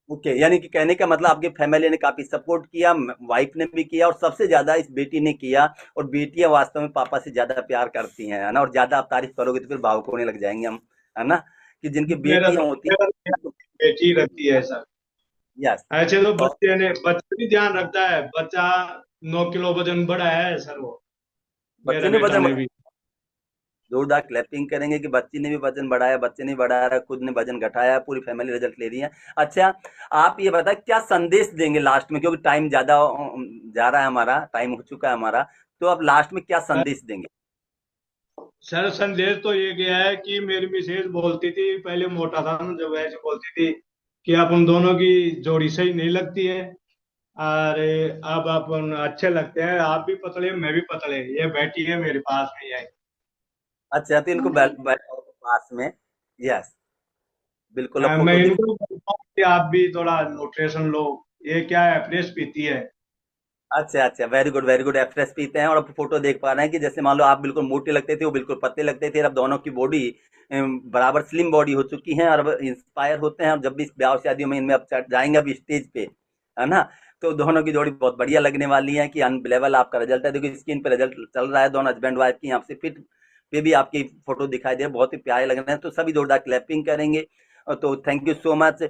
ओके, यानी कि कहने का मतलब आपकी फैमिली ने काफी सपोर्ट किया, वाइफ ने भी किया, और सबसे ज्यादा इस बेटी ने किया। और बेटियां वास्तव में पापा से ज्यादा प्यार करती हैं, है ना? और ज्यादा आप तारीफ करोगे तो फिर भावुक होने लग जाएंगे हम, है ना? कि जिनकी
मेरा
बेटियां होती
मेरा
हैं।
बेटी रखती है सर।
यस।
ऐसे तो
और
बच्चे भी ध्यान रखता है, बच्चा 9 किलो वजन बढ़ा है सर वो,
बच्चे
मेरा
ने
बेटा
वजन
ने
बढ़ाया,
भी।
जोरदार क्लैपिंग करेंगे कि बच्ची ने भी वजन बढ़ाया, बच्चे ने बढ़ाया रहा, खुद ने वजन घटाया, पूरी फैमिली रिजल्ट ले रही है। अच्छा, आप ये बताएं क्या संदेश देंगे लास्ट में, क्योंकि टाइम ज्यादा जा रहा है, हमारा टाइम हो चुका है हमारा। तो आप लास्ट में क्या संदेश देंगे?
सर संदेश तो ये गया है कि मेरी मिसेज बोलती थी पहले, मोटा था ना जब, ऐसे बोलती थी कि अपन दोनों की जोड़ी सही नहीं लगती है, और अब अपन अच्छे लगते हैं, आप भी पतले मैं भी पतले, ये बैठी है मेरे पास में है।
अच्छा, तो इनको बैठाओ पास में। यस, बिल्कुल, अब
मैं
फोटो दिखा।
इनको बोलता हूँ कि आप भी थोड़ा न्यूट्रिशन लो, ये क्या है फ्रेश पीती है।
अच्छा अच्छा, वेरी गुड वेरी गुड। एफरेस पीते हैं, और अब फोटो देख पा रहे हैं कि जैसे मान लो आप बिल्कुल मोटे लगते थे, वो बिल्कुल पतले लगते थे, अब दोनों की बॉडी बराबर स्लिम बॉडी हो चुकी है, और अब इंस्पायर होते हैं, और जब भी ब्याह शादियों में इनमें अब जाएंगे अभी स्टेज पे, है ना? तो दोनों की जोड़ी बहुत बढ़िया लगने वाली है, कि अनबिलेबल आपका रिजल्ट है। देखो स्क्रीन पे रिजल्ट चल रहा है, दोनों हस्बैंड वाइफ की, यहाँ से फिट पे भी आपकी फोटो दिखाई दे, बहुत ही प्यारे लग रहे हैं। तो सभी जोरदार क्लैपिंग करेंगे। तो thank you so much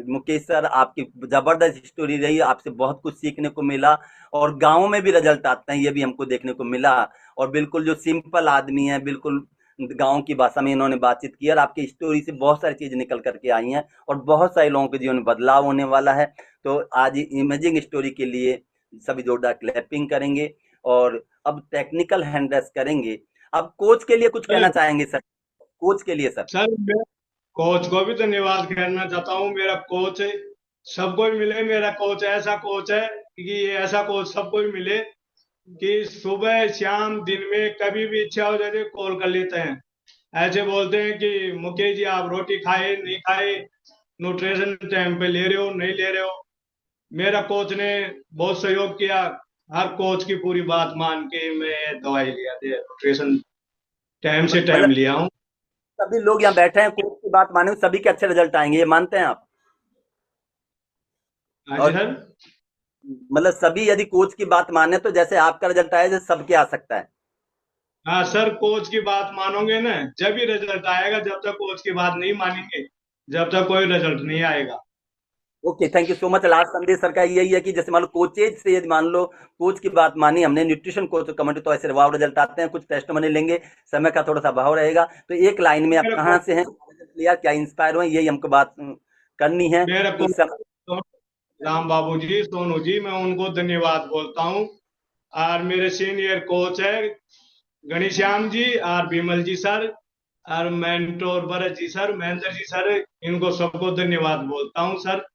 Mukesh sir, आपकी जबरदस्त स्टोरी रही, आपसे बहुत कुछ सीखने को मिला। और गाँव में भी रिजल्ट आते हैं, ये भी हमको देखने को मिला। और बिल्कुल जो सिंपल आदमी है, बिल्कुल गाँव की भाषा में इन्होंने बातचीत की, और आपकी स्टोरी से बहुत सारी चीज़ निकल कर के आई हैं, और बहुत सारे लोगों के जीवन में बदलाव होने वाला है। तो आज इमेजिंग स्टोरी के लिए सभी जोरदार क्लैपिंग करेंगे। और अब टेक्निकल हैंडल्स करेंगे। अब कोच के लिए कुछ कहना
सर
चाहेंगे सर? कोच के लिए सर।
सर मैं कोच को भी धन्यवाद कहना चाहता हूँ। मेरा कोच सबको ही मिले, मेरा कोच ऐसा कोच है कि ये ऐसा कोच सबको ही मिले कि सुबह शाम दिन में कभी भी इच्छा हो जाए कॉल कर लेते हैं। ऐसे बोलते हैं कि मुकेश जी आप रोटी खाए नहीं खाए, न्यूट्रिशन टाइम पे ले रहे हो नहीं ले रहे हो, मेरा कोच ने बहुत सहयोग किया। हर कोच की पूरी बात मान के मैं दवाई लिया थे, न्यूट्रिशन टाइम से टाइम
मतलब
लिया हूँ।
सभी लोग यहाँ बैठे हैं, कोच की बात माने सभी के अच्छे रिजल्ट आएंगे, ये मानते हैं आप?
हाँ जी
और
सर।
मतलब सभी यदि कोच की बात माने तो जैसे आपका रिजल्ट आया जैसे सबके आ सकता है।
हाँ सर, कोच की बात मानोगे ना, जब ही रिजल्ट आएगा। जब तक कोच की बात नहीं मानेंगे, जब तक कोई रिजल्ट नहीं आएगा।
Okay, thank you so much. Last संदेश सर का यही है कि जैसे मान लो कोचेज से यदि मान लो कोच की बात मानी हमने, न्यूट्रिशन कोच कमेंट, तो ऐसे वाव रिजल्ट आते हैं। कुछ टेस्ट मनी लेंगे, समय का थोड़ा सा अभाव रहेगा, तो एक लाइन में आप
मेरा
कहाँ
कोच
से हैं, लिया क्या, इंस्पायर हुए, यही हमको बात करनी है
मेरा
कि
कोच
सब।
राम बाबू जी, सोनू जी, मैं उनको धन्यवाद बोलता हूँ। और मेरे सीनियर कोच है घनीश्याम जी और विमल जी सर, और mentor Bharat ji sir, Mahendra ji sir, इनको सबको धन्यवाद बोलता हूँ sir.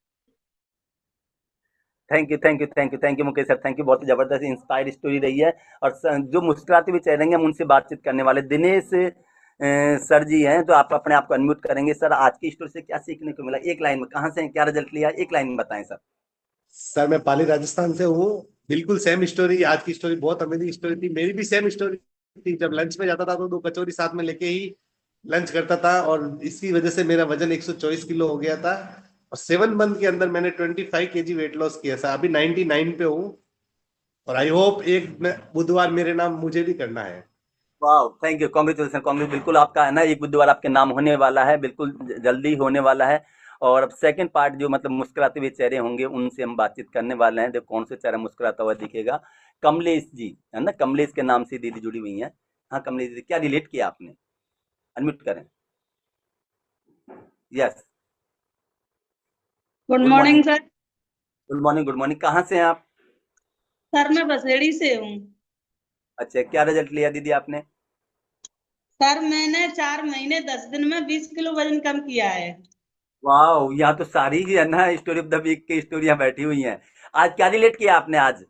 Thank you, thank you, thank you, thank you Mukesh sir, thank you. बहुत ही जबरदस्त इंस्पायर स्टोरी रही है। और जो मुस्कुराते हुए चलेंगे हम उनसे बातचीत करने वाले दिनेश सर जी हैं, तो आप अपने आप को अनम्यूट करेंगे। सर, आज की स्टोरी से क्या सीखने को मिला, एक लाइन में कहाँ से हैं, क्या रिजल्ट लिया, एक लाइन में बताएं सर।
सर मैं पाली राजस्थान से हूँ। बिल्कुल सेम स्टोरी, आज की स्टोरी बहुत अमेजिंग स्टोरी थी। मेरी भी सेम स्टोरी थी। जब लंच में जाता था तो 2 कचौरी साथ में लेके ही लंच करता था, और इसकी वजह से मेरा वजन 124 किलो हो गया था। और 7 मंथ के अंदर मैंने 25 kg वेट लॉस किया था। अभी 99 पे हूँ। और आई होप एक बुधवार मेरे नाम मुझे भी करना है।
वाह, थैंक यू, कांग्रेचुलेशन, कांग्रेस, बिल्कुल आपका है ना, एक बुधवार आपके नाम होने वाला है, बिल्कुल जल्दी होने वाला है। और अब सेकंड पार्ट जो मतलब मुस्कुराते हुए चेहरे होंगे उनसे हम बातचीत करने वाले हैं। देखो कौन से चेहरा मुस्कुराता हुआ दिखेगा। कमलेश जी है ना, कमलेश के नाम से दीदी जुड़ी हुई हैं। हाँ कमलेश जी, क्या रिलेट किया आपने, अनम्यूट करें। Yes.
Good
good morning.
Morning sir.
Good morning, good morning. कहाँ से हैं आप?
सर मैं बसेड़ी से हूँ।
अच्छा, क्या रिजल्ट लिया दीदी आपने?
सर मैंने 4 महीने 10 दिन में 20 किलो वजन कम किया है।
वाह, यहाँ तो सारी ही है ना स्टोरी ऑफ द वीक की स्टोरियां बैठी हुई हैं। आज क्या रिलेट किया आपने आज?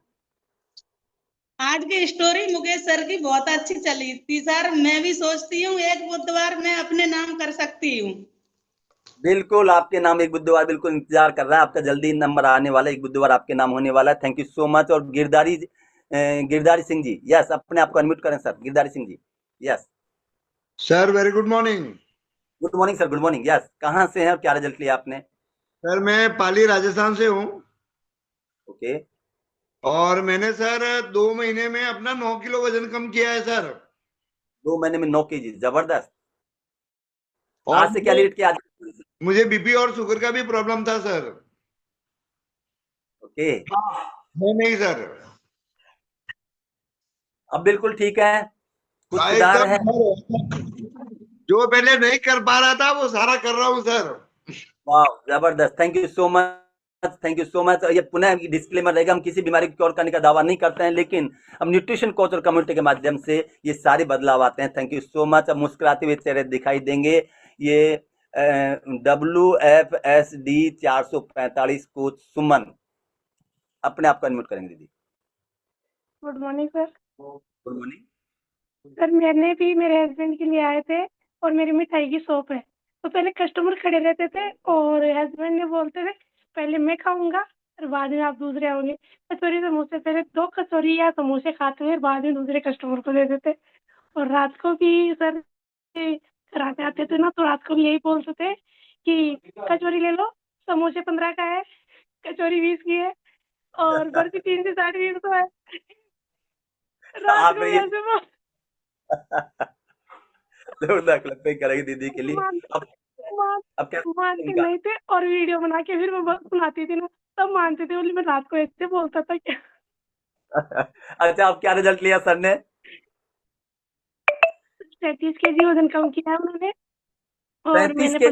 आज की स्टोरी मुकेश सर की बहुत अच्छी चली थी सर। मैं भी सोचती हूँ एक बुधवार मैं अपने नाम कर सकती हूँ।
बिल्कुल आपके नाम एक बुधवार बिल्कुल इंतजार कर रहा है आपका, जल्दी नंबर आने वाला है, एक बुधवार आपके नाम होने वाला है। Thank you so much. और गिरधारी सिंह जी, यस, अपने आप को अनम्यूट करें sir, Girdhari Singh ji. Yes.
Sir very good morning.
Good morning sir, good morning. Yes, कहाँ से हैं और क्या रिजल्ट लिया आपने?
सर मैं पाली राजस्थान से हूँ।
ओके।
और मैंने सर 2 महीने में अपना 9 किलो वजन कम किया है सर।
2 महीने में 9 kg, जबरदस्त।
और
आज से क्या रिलेट किया आज?
मुझे बीपी और शुगर का भी प्रॉब्लम था सर।
ओके।
नहीं नहीं सर।
अब बिल्कुल ठीक है, कुछ सुधार
एकदम
है?
जो पहले नहीं कर पा रहा था वो सारा कर रहा हूँ सर।
वाह, जबरदस्त, thank you so much, thank you so much. ये पुनः डिस्क्लेमर रहेगा, हम किसी बीमारी को क्योर करने का दावा नहीं करते हैं, लेकिन हम न्यूट्रिशन कोच और कम्युनिटी के माध्यम से ये सारे बदलाव आते हैं। Thank you so much. अब मुस्कुराते हुए चेहरे दिखाई देंगे। ये WFSD 445 कोच सुमन, अपने आप को अनम्यूट करेंगे दीदी।
Good morning sir.
Good morning.
Sir मैंने भी मेरे हस्बैंड के लिए आए थे और मेरी मिठाई की शॉप है, तो पहले कस्टमर खड़े रहते थे और हस्बैंड ने बोलते थे पहले मैं खाऊंगा और बाद में आप दूसरे आओगे। कचौरी समोसे पहले 2 कचौरी या समोसे खाते थे, बाद में दूसरे कस्टमर को दे देते। और रात को भी सर कराते आते थे ना, तो रात को भी यही बोलते थे कि कचौरी ले लो, समोसे 15 का है, कचौरी 20 की है और बर्फी 3 से 350 तो है। रात
आप
को भी
ये
ऐसे बोल
जोरदार क्लैपिंग करेंगे दीदी के लिए।
मान
अब अब क्या
मानते
इनका?
नहीं थे और वीडियो बना के फिर मैं सुनाती थी ना, तब मानते थे। बोली मैं रात को ऐसे बोलता था क्या।
अच्छा, अब क्या रिजल्ट लिया सर ने?
37 kg वजन कम किया है उन्होंने और
35
मैंने
के?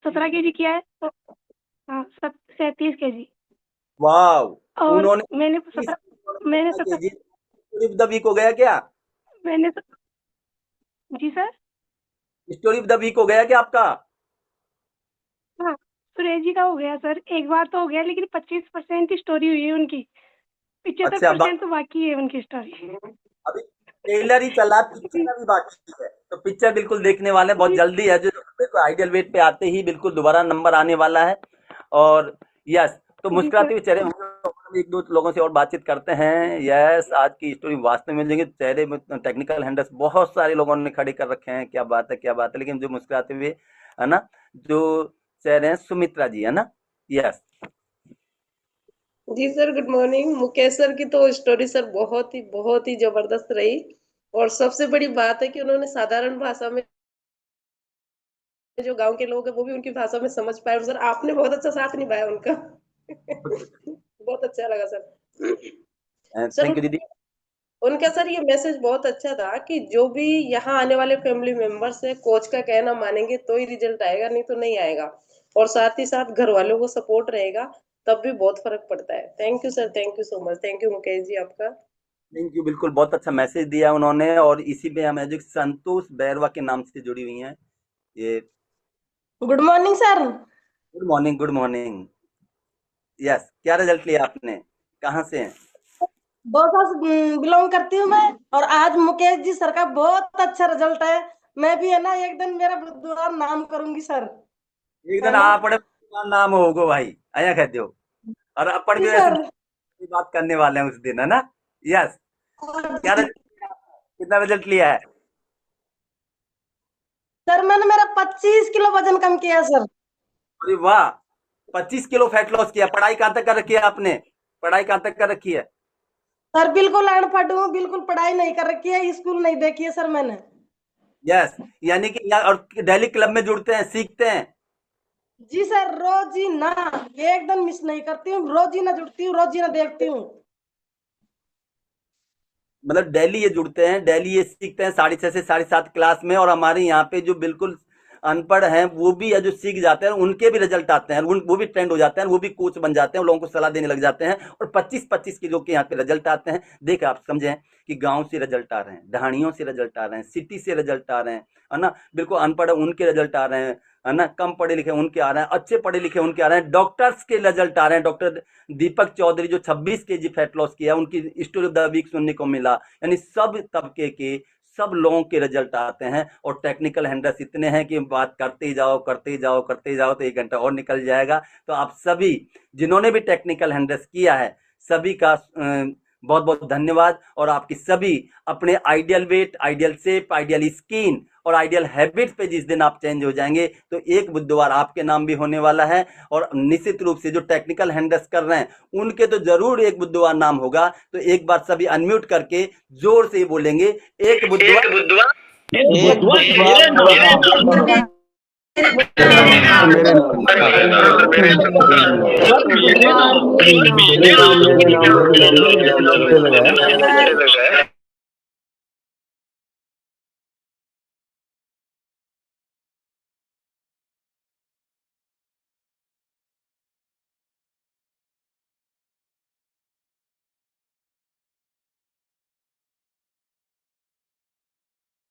17 kg किया है तो हाँ 37 kg।
वाह,
और
उन्होंने
मैंने
30
17
KG story of the week हो गया क्या?
मैंने जी sir.
Story of the week हो गया क्या आपका?
हाँ सुरेश जी का हो गया सर, एक बार तो हो गया, लेकिन 25% की स्टोरी हुई है उनकी,
अच्छा,
75% तो बाकी है उनकी स्टोरी।
अभी ट्रेलर ही चला, पिक्चर अभी बाकी है, तो पिक्चर बिल्कुल देखने वाले हैं, बहुत
जी
जल्दी है। जो बिल्कुल आइडियल वेट पे आते ही बिल्कुल दोबारा नंबर आने वाला है। और यस, तो
जी
मुस्कुराते
सर।
हुए चेहरे हम एक दो लोगों से और बातचीत करते हैं। यस, आज की स्टोरी वास्तव में लेंगे चेहरे में टेक्निकल हैंडल्स बहुत सारे लोगों ने खड़े कर रखे हैं, क्या बात है क्या बात है, लेकिन जो मुस्कुराते हुए है ना जो चेहरे हैं, सुमित्रा जी है ना। यस
जी sir, good morning. Mukesh sir की तो स्टोरी सर बहुत ही जबरदस्त रही। और सबसे बड़ी बात है कि उन्होंने साधारण भाषा में, जो गांव के लोग हैं वो भी उनकी भाषा में समझ पाए। और सर आपने बहुत अच्छा साथ निभाया उनका। बहुत अच्छा लगा सर। सर
थैंक यू दीदी।
उनका सर ये मैसेज बहुत अच्छा था कि जो भी यहाँ आने वाले फैमिली मेंबर्स है, कोच का कहना मानेंगे तो ही रिजल्ट आएगा, नहीं तो नहीं आएगा। और साथ ही साथ घर वालों को सपोर्ट रहेगा तब भी बहुत फर्क पड़ता है। Thank you sir, thank you so much. Thank you Mukesh ji आपका।
थैंक यू, बिल्कुल बहुत अच्छा मैसेज दिया उन्होंने। और इसी पे हम जो संतोष बैरवा के नाम से जुड़ी हुई हैं ये।
Good morning sir.
Good morning, good morning. Yes, क्या रिजल्ट लिया आपने, कहाँ से हैं?
दौसा से बिलोंग करती हूँ मैं। और आज मुकेश जी सर का बहुत अच्छा रिजल्ट है। मैं भी है ना एक दिन मेरा बुद्धवार नाम करूंगी सर।
एक
है
दिन
ना
आप पड़े नाम होगो भाई, आया कहते हो। और अपन
जी
भी वैसे
सर।
बात करने वाले हैं उस दिन, है ना। यस, क्या कितना रिजल्ट लिया है?
सर मैंने मेरा 25 किलो वजन कम किया सर।
अरे वाह, 25 किलो फैट लॉस किया। पढ़ाई कहाँ तक कर रखी है आपने, पढ़ाई कहाँ तक कर रखी है?
सर बिल्कुल अनपढ़ हूँ, बिल्कुल पढ़ाई नहीं कर रखी है, स्कूल नहीं देखी है सर मैंने।
यस, यानी कि और डेली क्लब में जुड़ते हैं, सीखते हैं।
जी सर, रोज ही ना, एक दिन मिस नहीं करती हूँ, रोज ही ना जुड़ती हूँ, रोज ही ना देखती हूँ।
मतलब डेली ये जुड़ते हैं, डेली ये सीखते हैं 6:30 से 7:30 क्लास में। और हमारे यहाँ पे जो बिल्कुल अनपढ़ हैं वो भी है, जो सीख जाते हैं उनके भी रिजल्ट आते हैं, वो भी ट्रेंड हो जाते हैं, वो भी कोच बन जाते हैं, लोगों को सलाह देने लग जाते हैं। और 25-25 किलो के यहाँ पे रिजल्ट आते हैं। देख आप समझें कि गांव से रिजल्ट आ रहे हैं, ढाणियों से रिजल्ट आ रहे हैं, सिटी से रिजल्ट आ रहे हैं, है ना। बिल्कुल अनपढ़ है उनके रिजल्ट आ रहे हैं, है ना। कम पढ़े लिखे उनके आ रहे हैं, अच्छे पढ़े लिखे उनके आ रहे हैं, डॉक्टर्स के रिजल्ट आ रहे हैं। डॉक्टर दीपक चौधरी जो 26 केजी फैट लॉस किया, उनकी स्टोरी ऑफ द वीक सुनने को मिला। यानी सब तबके के सब लोगों के रिजल्ट आते हैं। और टेक्निकल हैंडल्स इतने हैं कि बात करते ही जाओ करते ही जाओ करते ही जाओ तो 1 घंटा और निकल जाएगा। तो आप सभी जिन्होंने भी टेक्निकल हैंडल्स किया है, सभी का बहुत बहुत धन्यवाद। और आपकी सभी अपने ideal weight, ideal shape, ideal skin और आइडियल हैबिट पे जिस दिन आप चेंज हो जाएंगे तो एक बुधवार आपके नाम भी होने वाला है। और निश्चित रूप से जो टेक्निकल हैंडल्स कर रहे हैं उनके तो जरूर एक बुधवार नाम होगा। तो एक बार सभी अनम्यूट करके जोर से बोलेंगे, एक बुधवार
मेरे नाम
मेरे नाम
लगाया